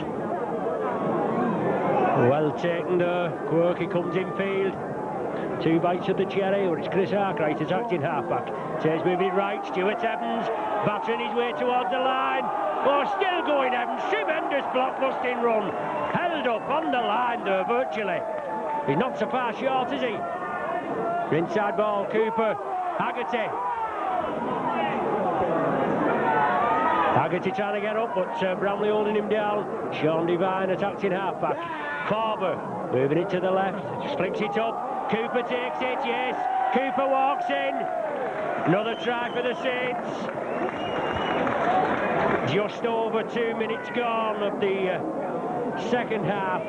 Well taken there. Quirky comes in field. 2 bites of the cherry, but it's Chris Arkwright as acting halfback. Says moving right, Stuart Evans battering his way towards the line. Oh, still going Evans, tremendous blockbusting run. Held up on the line there virtually. He's not so far short, is he? Inside ball, Cooper, Haggerty. Haggerty trying to get up, but Bramley holding him down. Sean Devine attacking halfback. Farber moving it to the left, just flicks it up. Cooper takes it, yes. Cooper walks in. Another try for the Saints. Just over 2 minutes gone of the second half.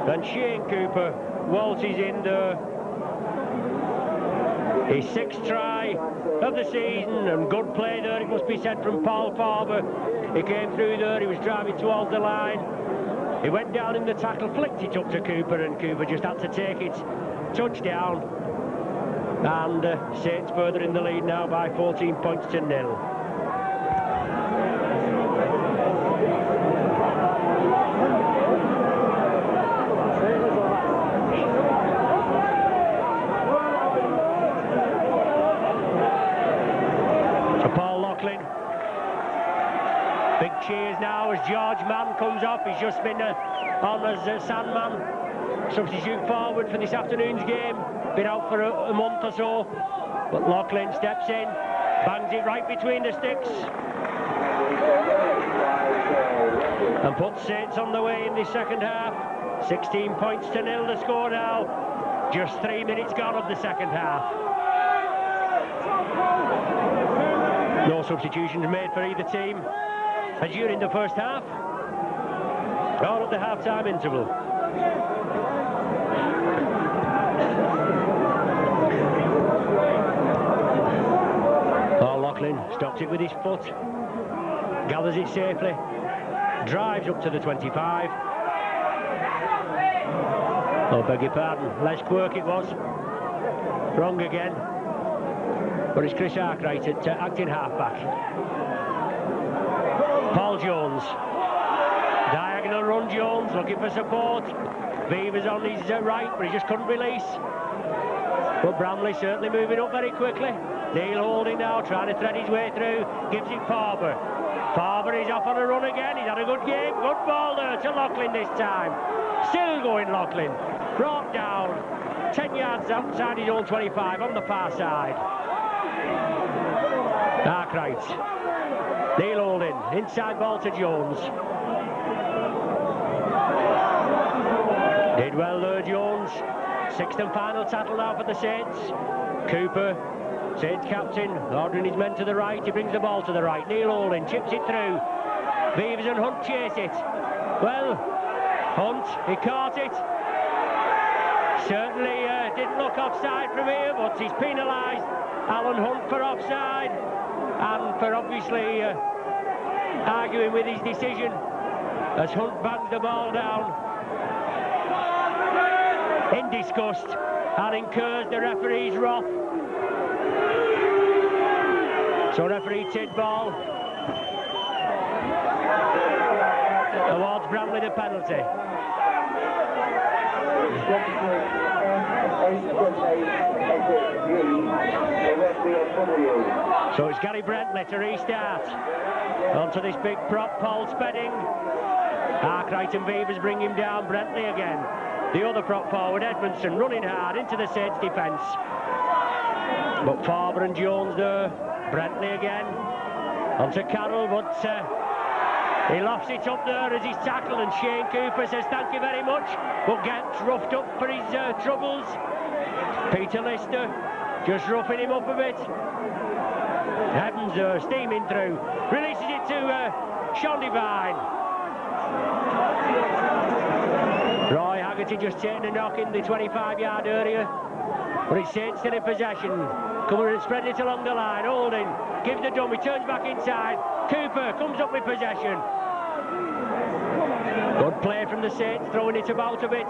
And Shane Cooper waltzes in there. His 6th try of the season, and good play there, it must be said, from Paul Farber. He came through there, he was driving towards the line. He went down in the tackle, flicked it up to Cooper, and Cooper just had to take it. Touchdown. And Saints further in the lead now by 14 points to 0. Paul Loughlin. Big cheers now as George Mann comes off. He's just been on as Sandman, substitute forward for this afternoon's game. Been out for a month or so, but Loughlin steps in, bangs it right between the sticks, and puts Saints on the way in the second half. 16 points to 0 the score now. Just 3 minutes gone of the second half. No substitutions made for either team as during the first half, or at the half-time interval. Paul Loughlin stops it with his foot, gathers it safely, drives up to the 25. Oh, beg your pardon, Les Quirk it was. Wrong again. But it's Chris Arkwright at acting halfback. Paul Jones. Diagonal run, Jones looking for support. Beavers on his right, but he just couldn't release. But Bramley certainly moving up very quickly. Neil Holding now, trying to thread his way through. Gives it Farber. Farber is off on a run again. He's had a good game. Good ball there to Loughlin this time. Still going Loughlin. Brought down 10 yards outside his own 25 on the far side. Arkwright. Neil Holding. Inside ball to Jones. Did well there, Jones. 6th and final tackle now for the Saints. Cooper, Saints captain, ordering his men to the right. He brings the ball to the right. Neil Holding chips it through. Beavers and Hunt chase it. Well, Hunt, he caught it. Certainly didn't look offside from here, but he's penalised Alan Hunt for offside and for obviously arguing with his decision as Hunt bangs the ball down in disgust and incurs the referee's wrath. So referee Tidball awards Bramley the penalty. So it's Gary Brentley to restart. Onto this big prop, Paul Spedding. Arkwright and Beavers bring him down. Brentley again. The other prop forward, Edmondson, running hard into the Saints defence. But Farber and Jones there. Brentley again. Onto Carroll, but He lofts it up there as he's tackled, and Shane Cooper says thank you very much, but gets roughed up for his troubles. Peter Lister just roughing him up a bit. Evans steaming through, releases it to Sean Devine. Roy Haggerty just taking a knock in the 25-yard area, but it's Saints still in possession. Coming and spreading it along the line. Holding, gives the dummy, turns back inside. Cooper comes up with possession. Good play from the Saints, throwing it about a bit.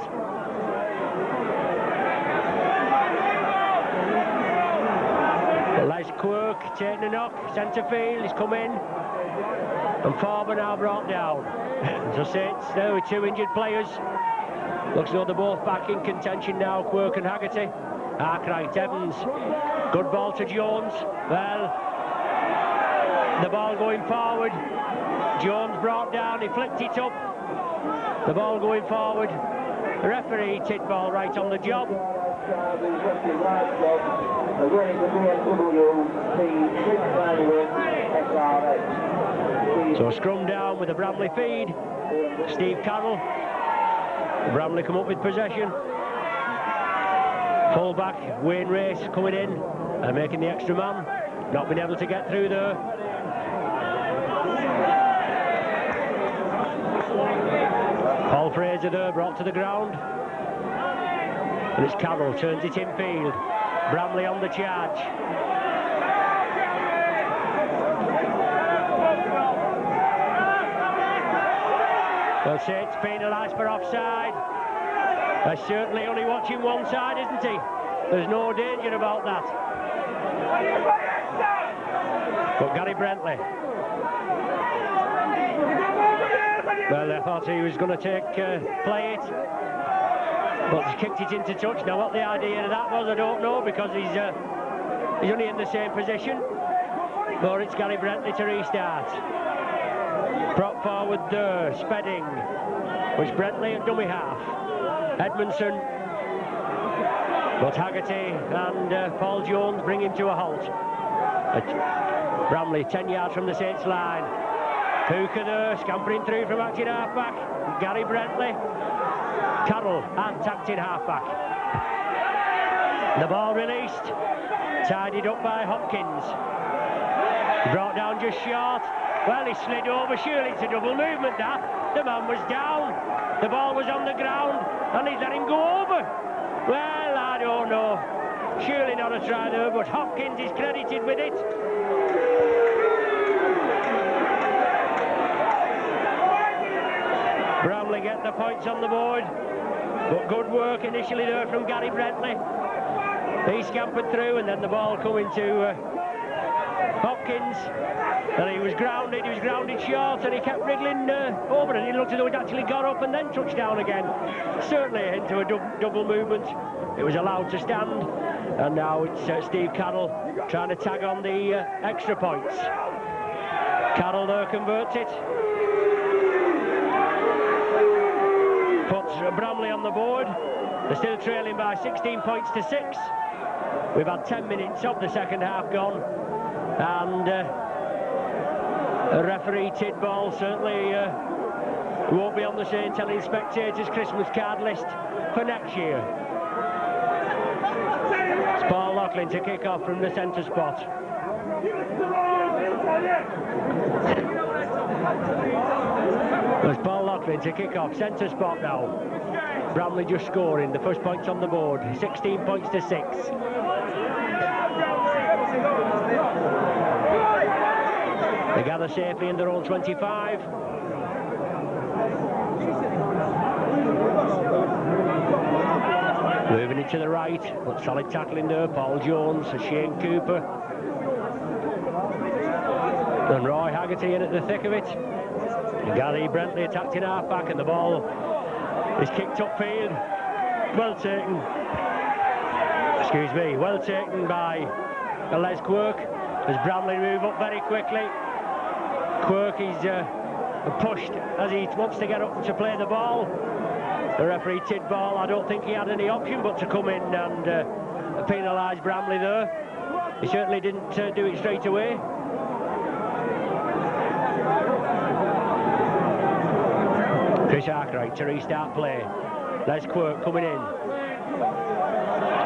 Les Quirk taking a knock, centre field, he's come in. And Farber now brought down. So Saints there with 2 injured players. Looks like they're both back in contention now, Quirk and Haggerty. Arkwright, Evans, good ball to Jones. Well, the ball going forward. Jones brought down, he flicked it up. The ball going forward. The referee Tidball right on the job. So scrum down with the Bramley feed. Steve Carroll. Bramley come up with possession. Full-back Wayne Race coming in and making the extra man. Not been able to get through there. Paul Fraser there brought to the ground. And it's Carroll, turns it in field. Bramley on the charge. Well, Saints penalised for offside. They're certainly only watching one side, isn't he? There's no danger about that. But Gary Brentley. Well, I thought he was going to play it. But he kicked it into touch. Now what the idea of that was, I don't know, because he's only in the same position. But it's Gary Brentley to restart. Prop forward there, Spedding. Which Brentley at dummy half. Edmondson. But Haggerty and Paul Jones bring him to a halt. Bramley 10 yards from the Saints line. Hooker there, scampering through from acting half-back. Gary Brentley. Carroll and tacked in half-back. The ball released. Tidied up by Hopkins. Brought down just short. Well, he slid over. Surely it's a double movement, that. The man was down. The ball was on the ground. And he's let him go over. Well, I don't know. Surely not a try there, but Hopkins is credited with it. Bramley get the points on the board. But good work initially there from Gary Brentley. He scampered through, and then the ball coming to Hopkins. And he was grounded short, and he kept wriggling over, and he looked as though he'd actually got up and then touched down again. Certainly into a double movement. It was allowed to stand, and now it's Steve Carroll trying to tag on the extra points. Carroll there converts it. Puts Bramley on the board. They're still trailing by 16 points to 6. We've had 10 minutes of the second half gone, and referee Tidball certainly won't be on the St. Helens spectators' Christmas card list for next year. It's Paul Loughlin to kick off from the centre spot. It's Paul Loughlin to kick off, centre spot now. Bramley just scoring, the first points on the board, 16 points to 6. They gather safely in their own 25. Moving it to the right, but solid tackling there. Paul Jones, Shane Cooper. And Roy Haggerty in at the thick of it. Gary Brentley attacked in half-back, and the ball is kicked upfield. Well taken. Excuse me, well taken by Les Quirk as Bramley move up very quickly. Quirk is pushed as he wants to get up to play the ball. The referee Tidball, I don't think he had any option but to come in and penalise Bramley there. He certainly didn't do it straight away. Chris Arkwright to restart play. Les Quirk coming in.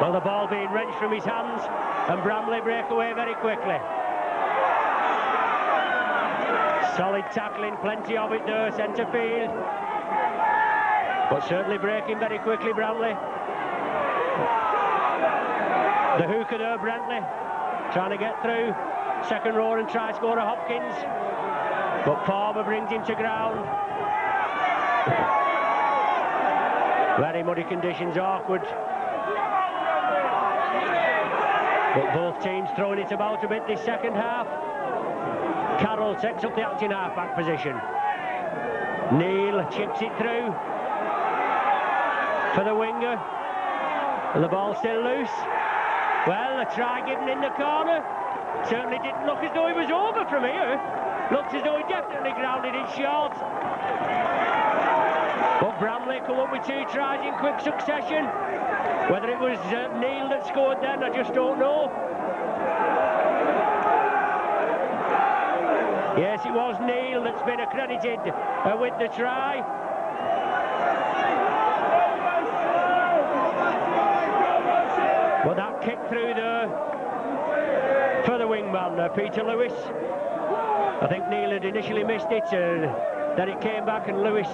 Well, the ball being wrenched from his hands, and Bramley break away very quickly. Solid tackling, plenty of it there, centre field. But certainly breaking very quickly, Bramley. The hooker there, Bramley, trying to get through. Second row and try to score a Hopkins. But Palmer brings him to ground. Very muddy conditions, awkward. But both teams throwing it about a bit this second half. Carroll takes up the acting half-back position. Neil chips it through for the winger. And the ball's still loose. Well, a try given in the corner. Certainly didn't look as though he was over from here. Looks as though he definitely grounded it short. But Bramley come up with 2 tries in quick succession. Whether it was Neil that scored then, I just don't know. Yes, it was Neil that's been accredited with the try. But that kick through there for the wingman, Peter Lewis. I think Neil had initially missed it, then it came back and Lewis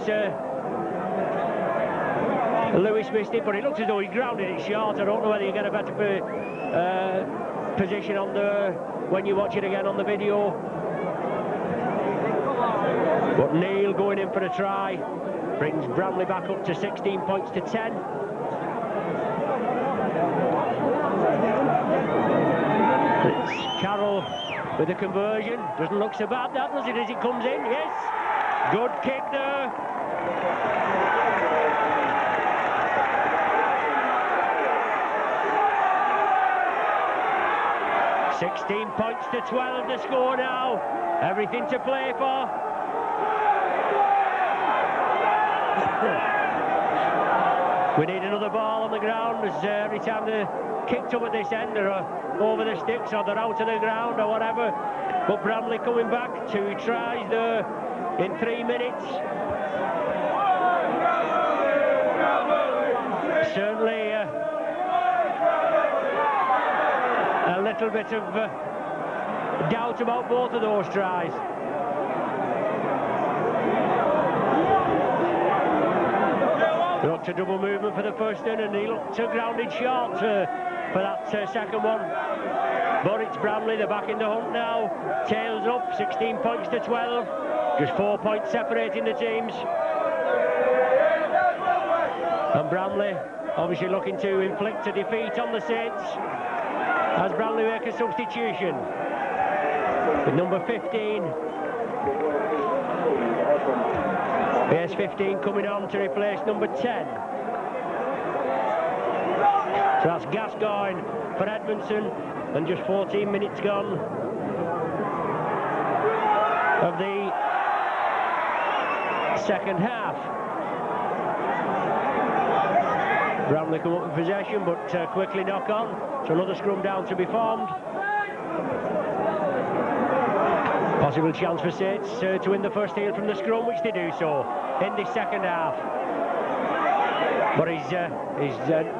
missed it, but it looks as though he grounded it short. I don't know whether you get a better position on the when you watch it again on the video. But Neil going in for a try brings Bramley back up to 16 points to 10. It's Carroll with the conversion. Doesn't look so bad, that does it, as it comes in? Yes. Good kick there. $16 points to 12 to score now. Everything to play for. We need another ball on the ground, as every time they're kicked up at this end, they're over the sticks or they're out of the ground or whatever. But Bramley coming back, 2 tries there in 3 minutes. Certainly a little bit of doubt about both of those tries. He looked a double movement for the first one, and he looked grounded short for that second one. But it's Bramley, they're back in the hunt now. Tails up, 16 points to 12. Just 4 points separating the teams. And Bramley obviously looking to inflict a defeat on the Saints as Bramley make a substitution with number 15. Yes, 15 coming on to replace number 10. So that's Gascoigne for Edmondson, and just 14 minutes gone of the second half. Bramley come up with possession, but quickly knock on. So another scrum down to be formed. Possible chance for Saints to win the first heel from the scrum, which they do so in the second half. But he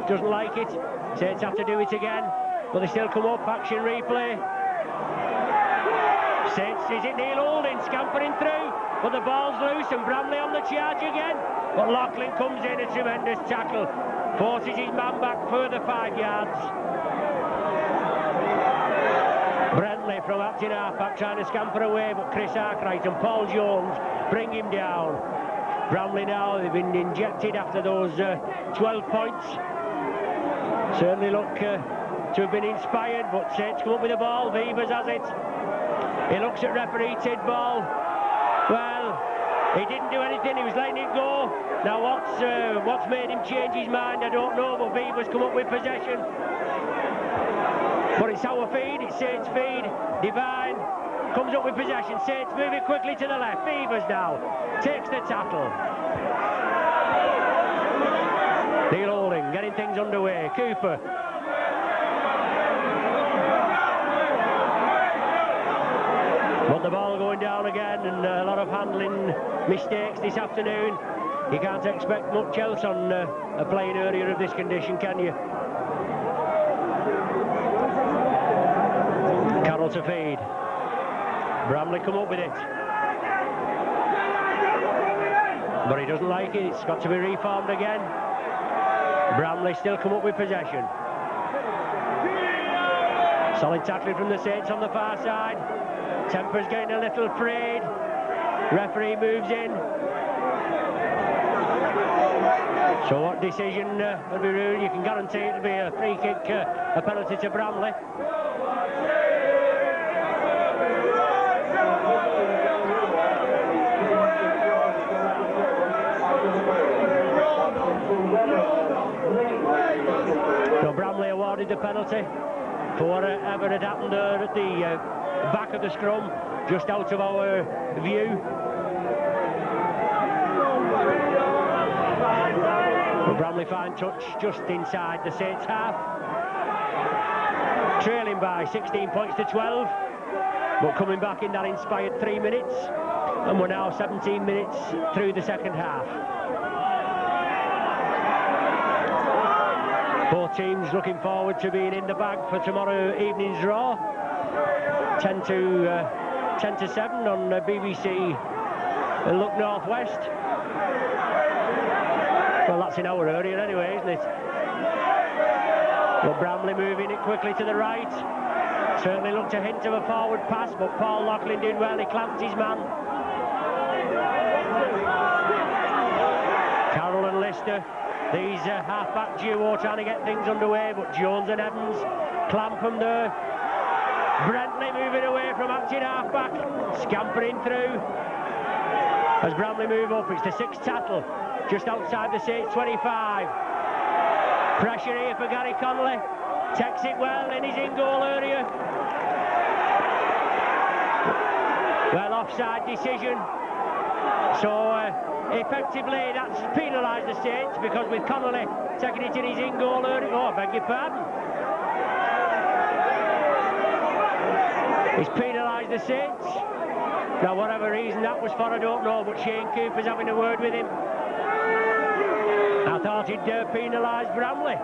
doesn't like it. Saints have to do it again, but they still come up. Action replay. Saints, is it Neil Holding scampering through? But the ball's loose and Bramley on the charge again. But Loughlin comes in, a tremendous tackle. Forces his man back further 5 yards. Brentley from acting half-back trying to scamper away, but Chris Arkwright and Paul Jones bring him down. Bramley now, they've been injected after those 12 points. Certainly look to have been inspired, but Saints come up with the ball. Vivers has it. He looks at referee Tidball. Well, he didn't do anything, he was letting it go. Now what's made him change his mind, I don't know, but Vivers come up with possession. But it's our feed, it's Saints' feed. Devine comes up with possession. Saints moving quickly to the left. Vivers now takes the tackle. Neil Holding getting things underway. Cooper. But the ball going down again, and a lot of handling mistakes this afternoon you can't expect much else on a playing area of this condition, can you? Carroll to feed. Bramley come up with it. But he doesn't like it, it's got to be reformed again. Bramley still come up with possession. Solid tackling from the Saints on the far side. Temper's getting a little frayed. Referee moves in. So what decision will be ruled? You can guarantee it'll be a free kick, a penalty to Bramley. So Bramley awarded the penalty for whatever had happened there at the back of the scrum, just out of our view. But Bramley fine touch just inside the Saints half, trailing by 16 points to 12, but coming back in that inspired 3 minutes, and we're now 17 minutes through the second half. Both teams looking forward to being in the bag for tomorrow evening's draw. 10 to 7 on BBC Look Northwest. Well, that's in our area anyway, isn't it? Well, Bramley moving it quickly to the right. Certainly looked a hint of a forward pass, but Paul Loughlin did well. He clamped his man. Carroll and Lister. These half-back duo trying to get things underway, but Jones and Evans clamp them there. Brentley moving away from acting half-back, scampering through. As Bramley move up, it's the sixth tackle, just outside the Saints 25. Pressure here for Gary Connolly. Takes it well in his in-goal area. Well, offside decision. So effectively that's penalised the Saints, because with Connolly taking it in his in-goal area. Oh, I beg your pardon. He's penalised the Saints. Now, whatever reason that was for, I don't know, but Shane Cooper's having a word with him. I thought he'd penalised Bramley,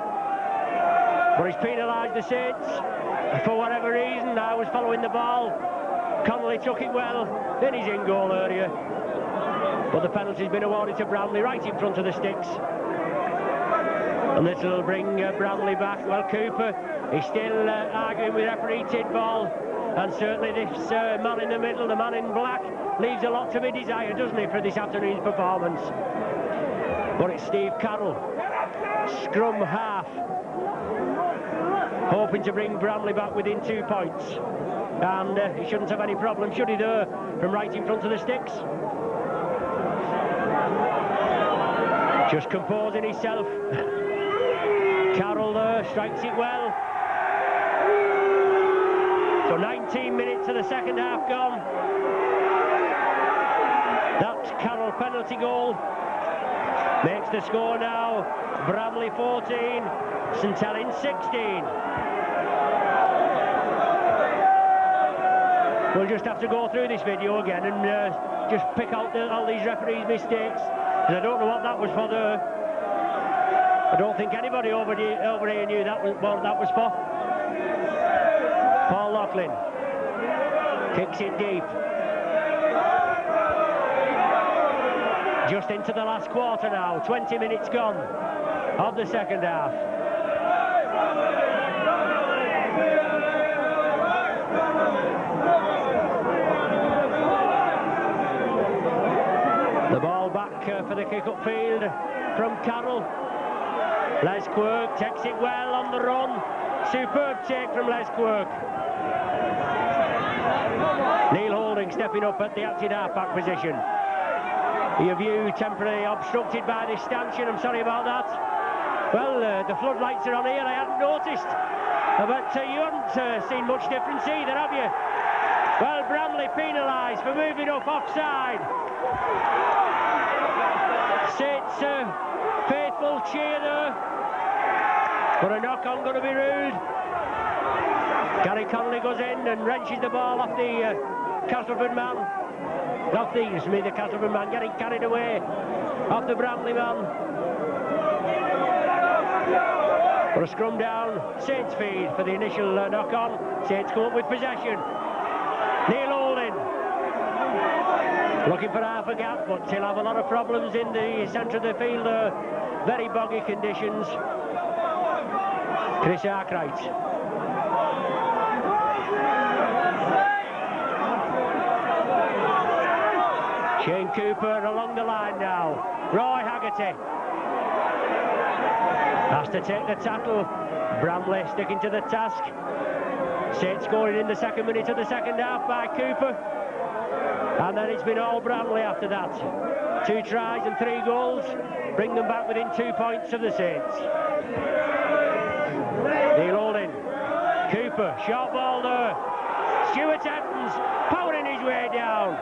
but he's penalised the Saints for whatever reason. I was following the ball. Connolly took it well in his in-goal area, but the penalty's been awarded to Bramley right in front of the sticks. And this will bring Bramley back. Well, Cooper is still arguing with referee Tidball, and certainly this man in the middle, the man in black, leaves a lot to be desired, doesn't he, for this afternoon's performance. But it's Steve Carroll, scrum half, hoping to bring Bramley back within 2 points. And he shouldn't have any problem, should he, there, from right in front of the sticks. Just composing himself. Carroll there, strikes it well. So 19 minutes of the second half gone. That Carroll penalty goal makes the score now Bramley 14, St Helens 16. We'll just have to go through this video again and just pick out all these referees' mistakes, because I don't know what that was for there. I don't think anybody over here knew that was what that was for. Paul Loughlin kicks it deep. Just into the last quarter now, 20 minutes gone of the second half. The ball back for the kick upfield from Carroll. Les Quirk takes it well on the run. Superb take from Les Quirk. Neil Holding stepping up at the acting half-back position. Your view temporarily obstructed by this stanchion, I'm sorry about that. Well, the floodlights are on here, I hadn't noticed. But you haven't seen much difference either, have you? Well, Bramley penalised for moving up offside. Saints faithful cheer there, but a knock-on going to be ruled. Gary Connolly goes in and wrenches the ball off the Castleford man. Not the Castleford man, getting carried away off the Bramley man. For a scrum down, Saints feed for the initial knock-on. Saints come up with possession. Neil Holding looking for half a gap, but he'll have a lot of problems in the centre of the field. Very boggy conditions. Chris Arkwright. Shane Cooper along the line now. Roy Haggerty has to take the tackle. Bramley sticking to the task. Saints scoring in the second minute of the second half by Cooper. And then it's been all Bramley after that. 2 tries and 3 goals. Bring them back within 2 points of the Saints. Neil Holding. Cooper, short ball there. Stuart Evans powering his way down.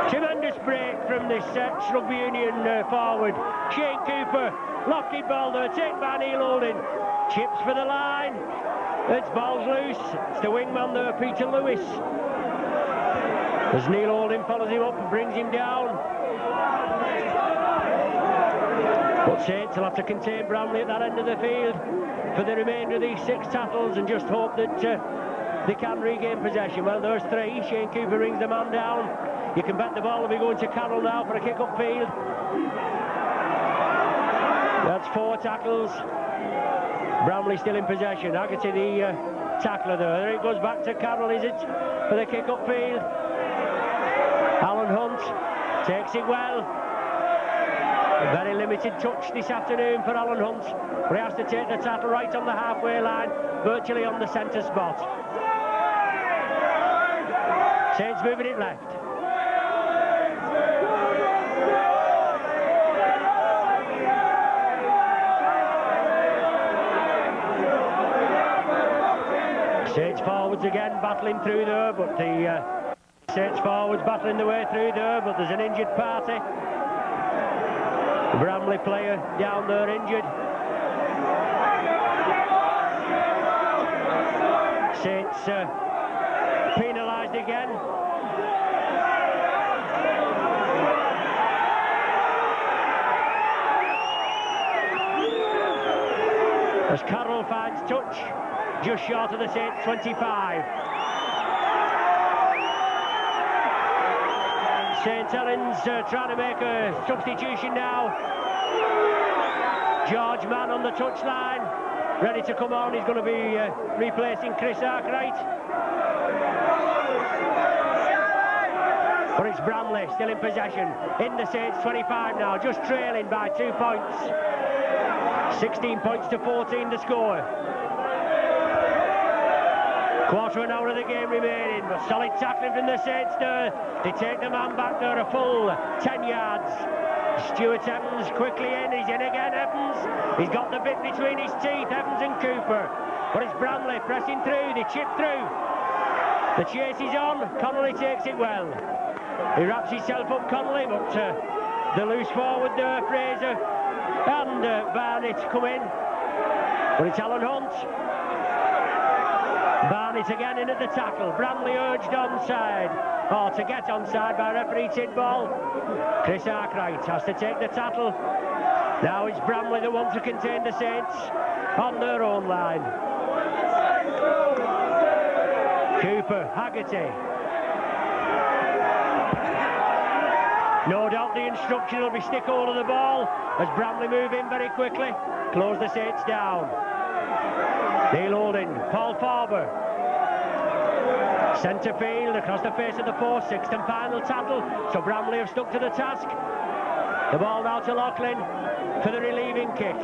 Tremendous break from this Rugby Union forward. Shane Cooper, lofted ball there, taken by Neil Holding. Chips for the line. It's ball's loose. It's the wingman there, Peter Lewis. As Neil Holding follows him up and brings him down. But Saints will have to contain Bramley at that end of the field for the remainder of these 6 tackles and just hope that they can regain possession. Well, there's 3. Shane Cooper rings the man down. You can bet the ball will be going to Carroll now for a kick-up field. That's 4 tackles. Bramley still in possession. Haggerty, the tackler there. There it goes back to Carroll, is it? For the kick-up field. Alan Hunt takes it well. A very limited touch this afternoon for Alan Hunt. But he has to take the tackle right on the halfway line, virtually on the centre spot. Saints moving it left. Saints forwards again, battling through there, but the Saints forwards battling the way through there, but there's an injured party. The Bramley player down there injured. Saints penalised again. As Carroll finds touch, just short of the Saints 25. St Helens trying to make a substitution now. George Mann on the touchline, ready to come on. He's going to be replacing Chris Arkwright. But it's Bramley still in possession in the Saints 25 now, just trailing by 2 points. 16 points to 14 to score. Quarter of an hour of the game remaining, but solid tackling from the Saints there. They take the man back there a full 10 yards. Stuart Evans quickly in, he's in again, Evans. He's got the bit between his teeth, Evans and Cooper. But it's Bramley pressing through, they chip through. The chase is on, Connolly takes it well. He wraps himself up, Connolly, but the loose forward there, Fraser and Barnett come in. But it's Alan Hunt. Barnett again in at the tackle. Bramley urged onside, or to get onside by referee Tidball. Chris Arkwright has to take the tackle. Now it's Bramley that want to contain the Saints on their own line. Cooper, Haggerty. No doubt the instruction will be stick hold of the ball as Bramley move in very quickly. Close the Saints down. Neil Holding, Paul Farber. Centre field across the face of the post, 6th and final tackle. So Bramley have stuck to the task. The ball now to Loughlin for the relieving kick.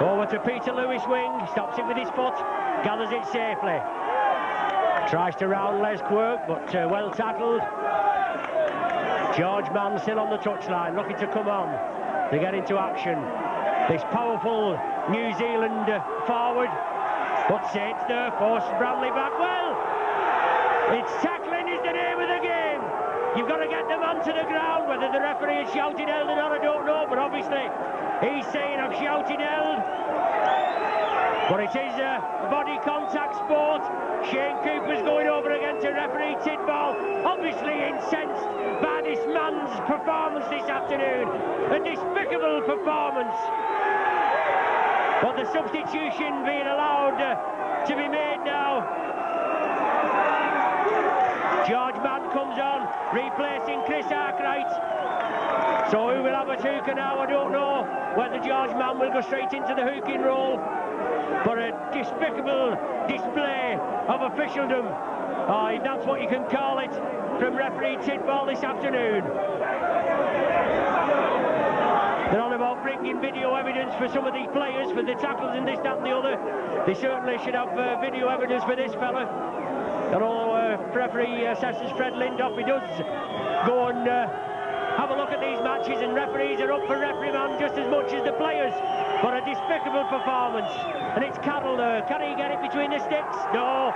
Over to Peter Lewis wing, stops it with his foot, gathers it safely. Tries to round Les Quirk, but well tackled. George Mann still on the touchline, looking to come on to get into action. This powerful New Zealand forward, but Saints there force Bramley back. Well, it's tackling is the name of the game. You've got to get the man to the ground. Whether the referee has shouted held or not, I don't know, but obviously he's saying I've shouted held. But it is a body contact sport. Shane Cooper's going over against a referee Tidball, obviously incensed by this man's performance this afternoon. A despicable performance. But the substitution being allowed to be made now. George Mann comes on, replacing Chris Arkwright. So who will have a hooker now? I don't know whether George Mann will go straight into the hooking role. But a despicable display of officialdom, if that's what you can call it, from referee Tidball this afternoon. They're on about bringing video evidence for some of these players, for the tackles and this, that and the other. They certainly should have video evidence for this fella. And although referee assesses Fred Lindhoff, he does go and have a look at these matches, and referees are up for reprimand just as much as the players. But a despicable performance. And it's Carroll there. Can he get it between the sticks? No.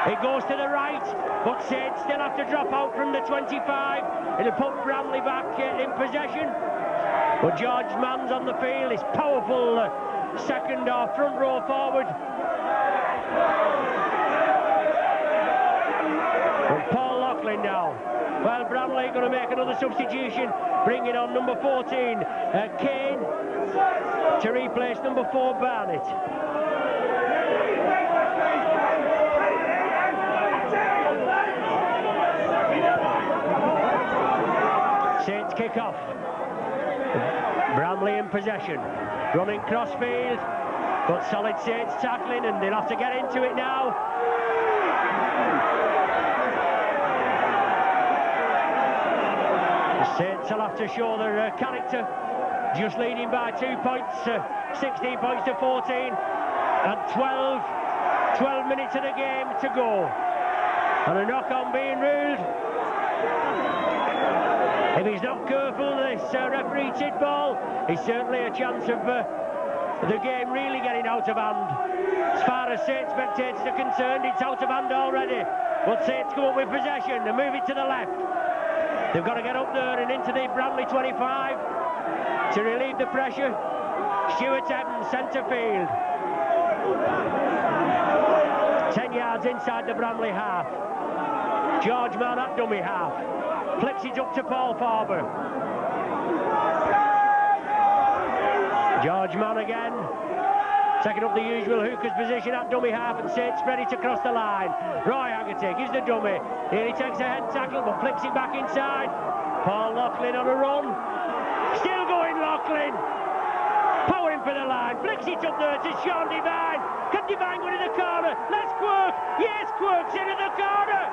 It goes to the right, but Saints still have to drop out from the 25. It'll put Bramley back in possession. But George Mann's on the field, his powerful second or front row forward. And Paul Loughlin now. Well, Bramley going to make another substitution, bringing on number 14, Kane, to replace number 4, Barnett. Saints kick off. Bramley in possession, running crossfield, but solid Saints tackling, and they'll have to get into it now. The Saints will have to show their character, just leading by 2 points, 16 points to 14, and 12 minutes of the game to go. And a knock-on being ruled. If he's not careful, this referee Tidball, is certainly a chance of the game really getting out of hand. As far as Saints spectators are concerned, it's out of hand already. But Saints come up with possession and move it to the left. They've got to get up there and into the Bramley 25 to relieve the pressure. Stuart Evans, centre field. 10 yards inside the Bramley half. George Mann at dummy half. Flicks it up to Paul Farber. George Mann again, taking up the usual hooker's position at dummy half, and Saints ready to cross the line. Roy Haggerty gives the dummy. Here he takes a head tackle, but flicks it back inside. Paul Loughlin on a run. Still going Loughlin. Powering for the line. Flicks it up there to Sean Devine. Can Devine go to the corner? Let's Quirk. Yes, Quirk's into the corner.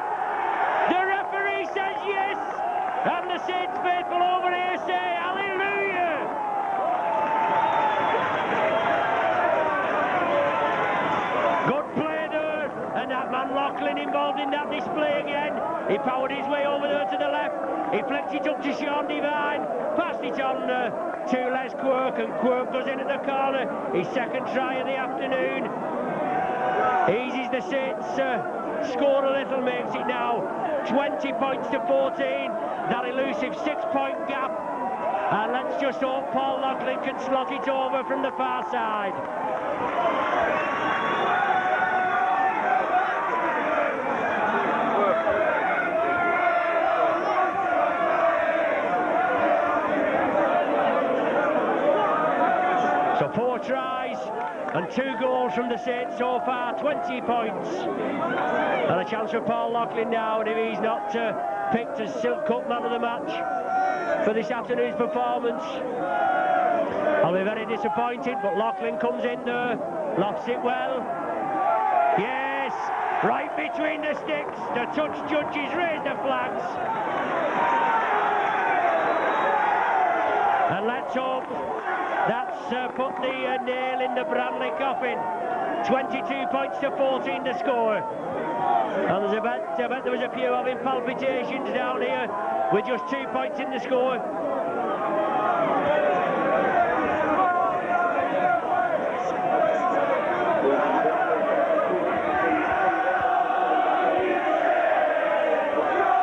The referee says yes, and the Saints faithful over here say hallelujah. Good play there, and that man Loughlin involved in that display again. He powered his way over there to the left. He flicked it up to Sean Devine, passed it on to Les Quirk, and Quirk goes into the corner. His second try of the afternoon. Eases the Saints score a little, makes it now 20 points to 14, that elusive 6-point gap. And let's just hope Paul Loughlin can slot it over from the far side. So 4 tries and 2 goals from the Saints so far, 20 points. And a chance for Paul Loughlin now, and if he's not picked as Silk Cup man of the match for this afternoon's performance, I'll be very disappointed. But Loughlin comes in there, lofts it well. Yes, right between the sticks. The touch judges raise the flags. And let's hope that's put the nail in the Bramley coffin. 22 points to 14 to score. And there's I bet there was a few having palpitations down here with just 2 points in the score.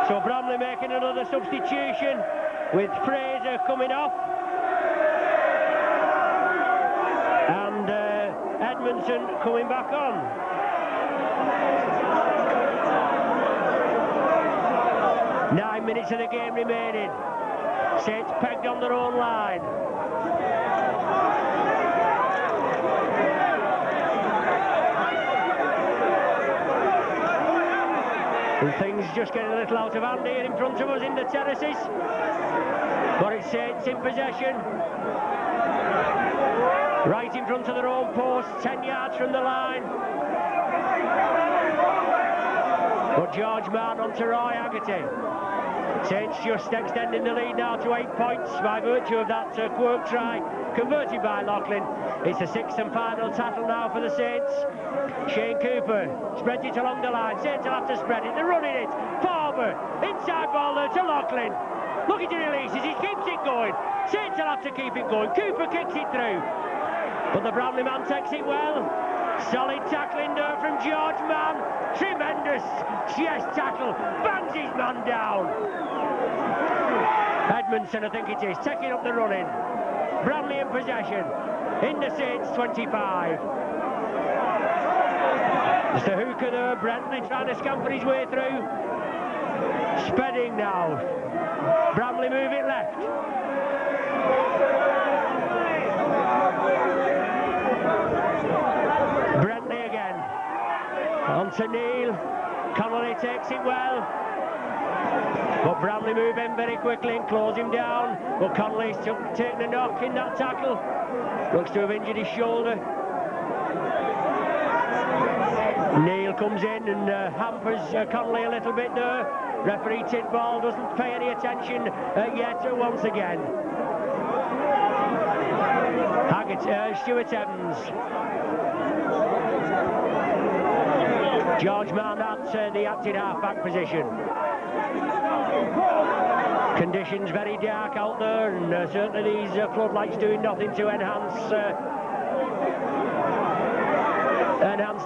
So Bramley making another substitution with Fraser coming off. And Edmondson coming back on. Nine minutes of the game remaining. Saints pegged on their own line. And things just getting a little out of hand here in front of us in the terraces. But it's Saints in possession. Right in front of their own post, 10 yards from the line. But George Mann onto Roy Haggerty. Saints just extending the lead now to 8 points by virtue of that quirk try converted by Loughlin. It's the sixth and final tackle now for the Saints. Shane Cooper spreads it along the line. Saints will have to spread it. They're running it. Farmer, inside ball there to Loughlin. Look at he releases, he keeps it going. Saints will have to keep it going. Cooper kicks it through. But the Bramley man takes it well. Solid tackling there from George Mann. Tremendous chest tackle. Bangs his man down. Edmondson, I think it is, taking up the running. Bramley in possession. In the Saints 25. Just a hooker there. Brentley trying to scamper his way through. Spedding now. Bramley move it left. Brentley again. On to Neil. Connolly takes it well. But Bramley move in very quickly and close him down. But Connolly's taking a knock in that tackle. Looks to have injured his shoulder. Neil comes in and hampers Connolly a little bit there. Referee Tidball doesn't pay any attention yet once again. Stuart Evans. George Mann at the acting half-back position. Conditions very dark out there, and certainly these floodlights doing nothing to enhance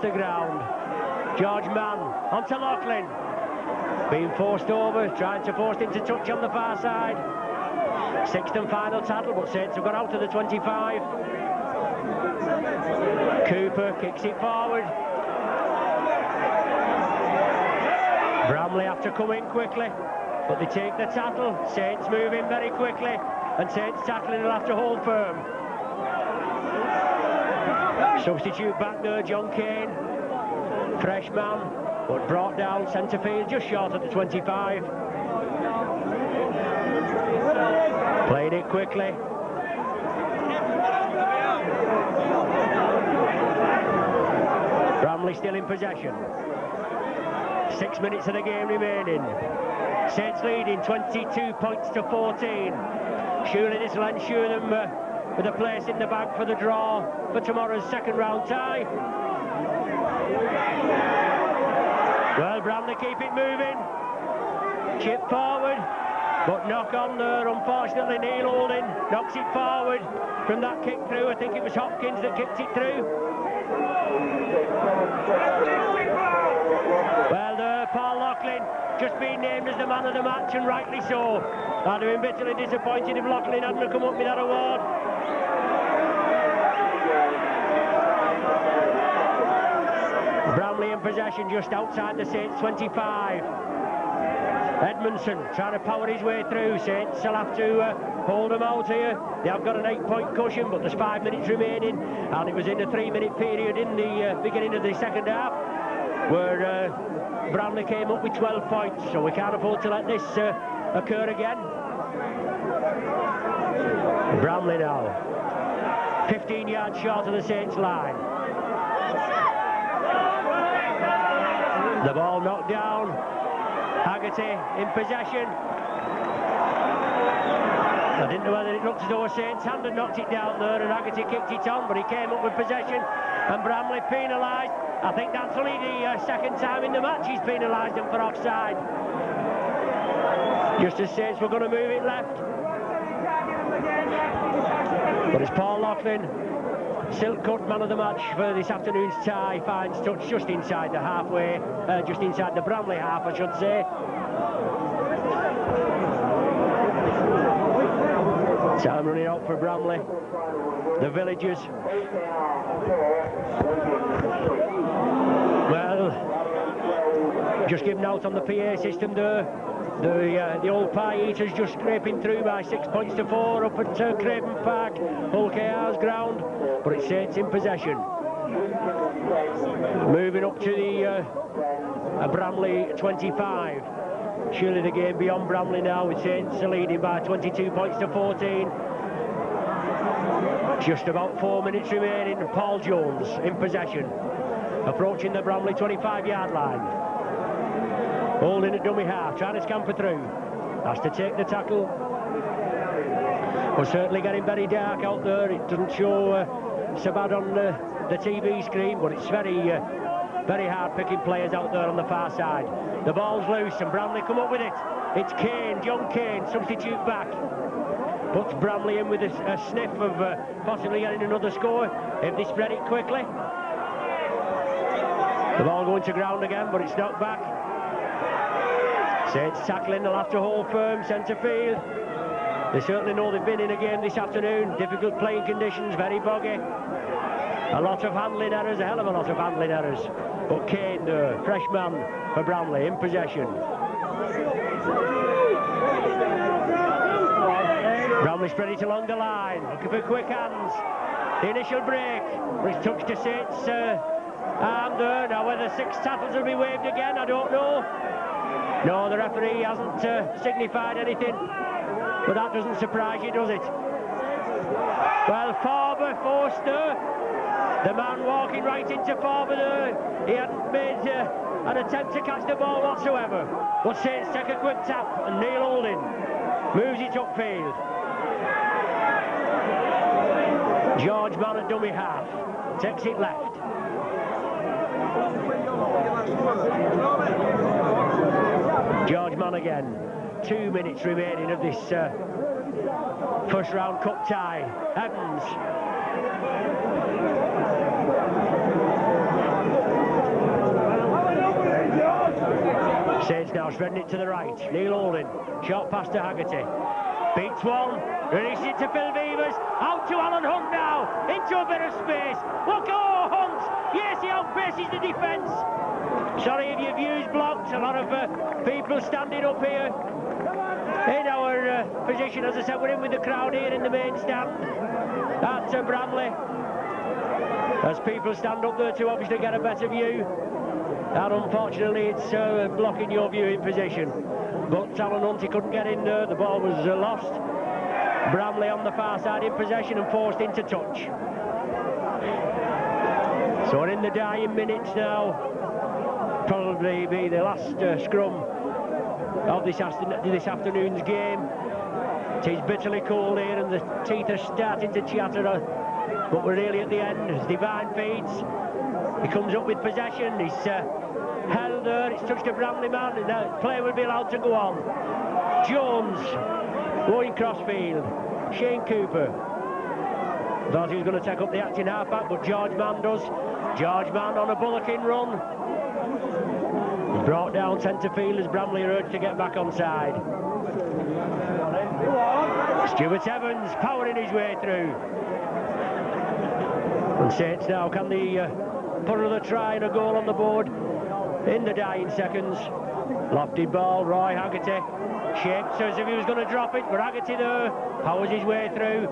the ground. George Mann onto Loughlin. Being forced over, trying to force him to touch on the far side. Sixth and final tackle, but Saints have got out of the 25. Cooper kicks it forward. Bramley have to come in quickly, but they take the tackle. Saints move in very quickly, and Saints tackling will have to hold firm. Substitute back there, John Kane. Fresh man, but brought down centre field just short of the 25. Playing it quickly. Bramley still in possession. 6 minutes of the game remaining. Saints leading 22 points to 14. Surely this will ensure them with a place in the bag for the draw for tomorrow's second round tie. Well, Bramley keep it moving. Chip forward, but knock on there. Unfortunately, Neil Holding knocks it forward from that kick through. I think it was Hopkins that kicked it through. Well, Paul Loughlin just being named as the man of the match, and rightly so. I'd have been bitterly disappointed if Loughlin hadn't come up with that award. Bramley in possession just outside the Saints 25. Edmondson trying to power his way through. Saints will have to hold them out here. They have got an 8-point cushion, but there's 5 minutes remaining, and it was in the 3-minute period in the beginning of the second half where Bramley came up with 12 points, so we can't afford to let this occur again. Bramley now 15 yards short of the Saints line. The ball knocked down. Haggerty in possession. I didn't know whether it looked as though a Saints hand had knocked it down there, and Haggerty kicked it on, but he came up with possession, and Bramley penalised. I think that's only the second time in the match he's penalised him for offside. Just as Saints were going to move it left. But it's Paul Loughlin, silk cut man of the match for this afternoon's tie, finds touch just inside the halfway, just inside the Bramley half, I should say. Time running out for Bramley. the villagers. Well, just giving out on the PA system there. The old pie eaters just scraping through by 6 points to 4 up at Craven Park, Hull KR's ground, but it's Saints in possession. Moving up to the Bramley 25. Surely the game beyond Bramley now, with Saints leading by 22 points to 14. Just about 4 minutes remaining, and Paul Jones in possession, approaching the Bramley 25-yard line. Holding at dummy half, trying to scamper through. Has to take the tackle. We're certainly getting very dark out there. It doesn't show so bad on the TV screen, but it's very hard picking players out there on the far side. The ball's loose and Bramley come up with it. It's Kane, John Kane, substitute back. Puts Bramley in with a sniff of possibly getting another score if they spread it quickly. The ball going to ground again, but it's knocked back. Saints tackling, they'll have to hold firm, centre field. They certainly know they've been in a game this afternoon. Difficult playing conditions, very boggy. A lot of handling errors, a hell of a lot of handling errors. But Kane there, fresh man for Bramley, in possession. Bramley spread it along the line, looking for quick hands. The initial break, which touched to Saints' arm there. Now whether 6 tackles will be waved again, I don't know. No, the referee hasn't signified anything, but that doesn't surprise you, does it? Well, Farber forced there. The man walking right into Farber there. He hadn't made an attempt to catch the ball whatsoever. But Saints take a quick tap, and Neil Holding moves it upfield. George Mann at dummy half, takes it left. George Mann again. 2 minutes remaining of this first round cup tie. Helens. Saints now spreading it to the right. Neil Holding, short pass to Haggerty. Beats one, releases it to Phil Beavers. Out to Alan Hunt now, into a bit of space. Look, oh, Hunt! Yes, he outpaces the defence. Sorry if your view's blocked. A lot of people standing up here in our position. As I said, we're in with the crowd here in the main stand at Bramley. As people stand up there to obviously get a better view. And unfortunately, it's blocking your viewing position. But Alan Hunt, he couldn't get in there. The ball was lost. Bramley on the far side in possession and forced into touch. So we're in the dying minutes now. Probably be the last scrum of this afternoon's game. It is bitterly cold here and the teeth are starting to chatter, but we're really at the end as Divine feeds. He comes up with possession, he's held there, it's touched a Bramley man, and the play will be allowed to go on. Jones going crossfield, Shane Cooper. Thought he was going to take up the acting halfback, but George Mann does. George Mann on a bullocking run. He's brought down centre field as Bramley are urged to get back on side. Stuart Evans powering his way through. And Saints now, can they put another try and a goal on the board in the dying seconds? Lofted ball, Roy Haggerty shaped as if he was going to drop it, but Haggerty there powers his way through.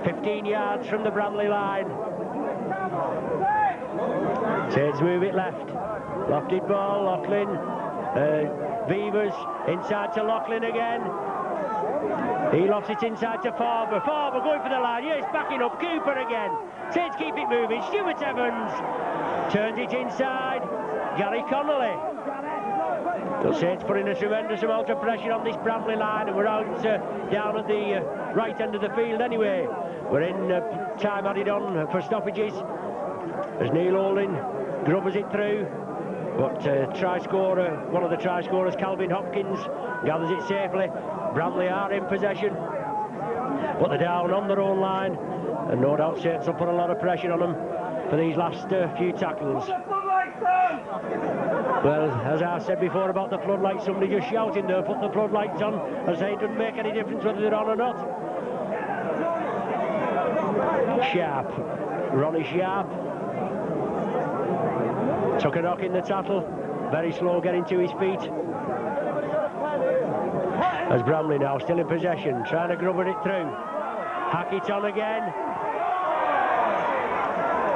15 yards from the Bramley line. Saints move it left. Lofted ball, Loughlin. Beavers inside to Loughlin again. He lofts it inside to Farber. Farber going for the line. Yes, backing up. Cooper again. Saints keep it moving. Stuart Evans turns it inside. Gary Connolly. So Saints putting a tremendous amount of pressure on this Bramley line, and we're out down at the right end of the field anyway. We're in time added on for stoppages as Neil Holding grubbers it through, but try scorer, one of the try scorers, Calvin Hopkins, gathers it safely. Bramley are in possession, but they're down on their own line, and no doubt Saints will put a lot of pressure on them for these last few tackles. Well, as I said before about the floodlights, somebody just shouting there, put the floodlights on, and say it doesn't make any difference whether they're on or not. Sharp, Ronnie Sharp, took a knock in the tattle, very slow getting to his feet. As Bramley now still in possession, trying to grubber it through. Hack it on again.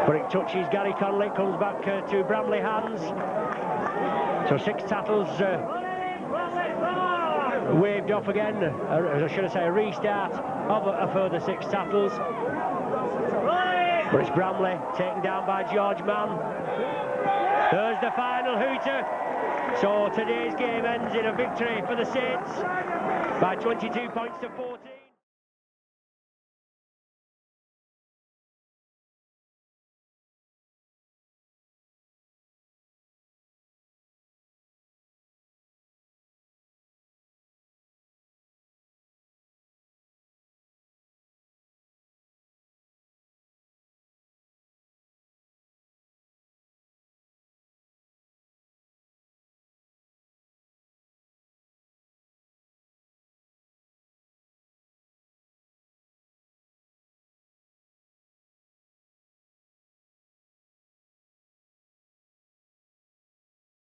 But it touches Gary Conley, comes back to Bramley hands. So 6 tackles waved off again, or should I say a restart of a further 6 tackles. But it's Bramley taken down by George Mann. There's the final hooter. So today's game ends in a victory for the Saints by 22 points to 14.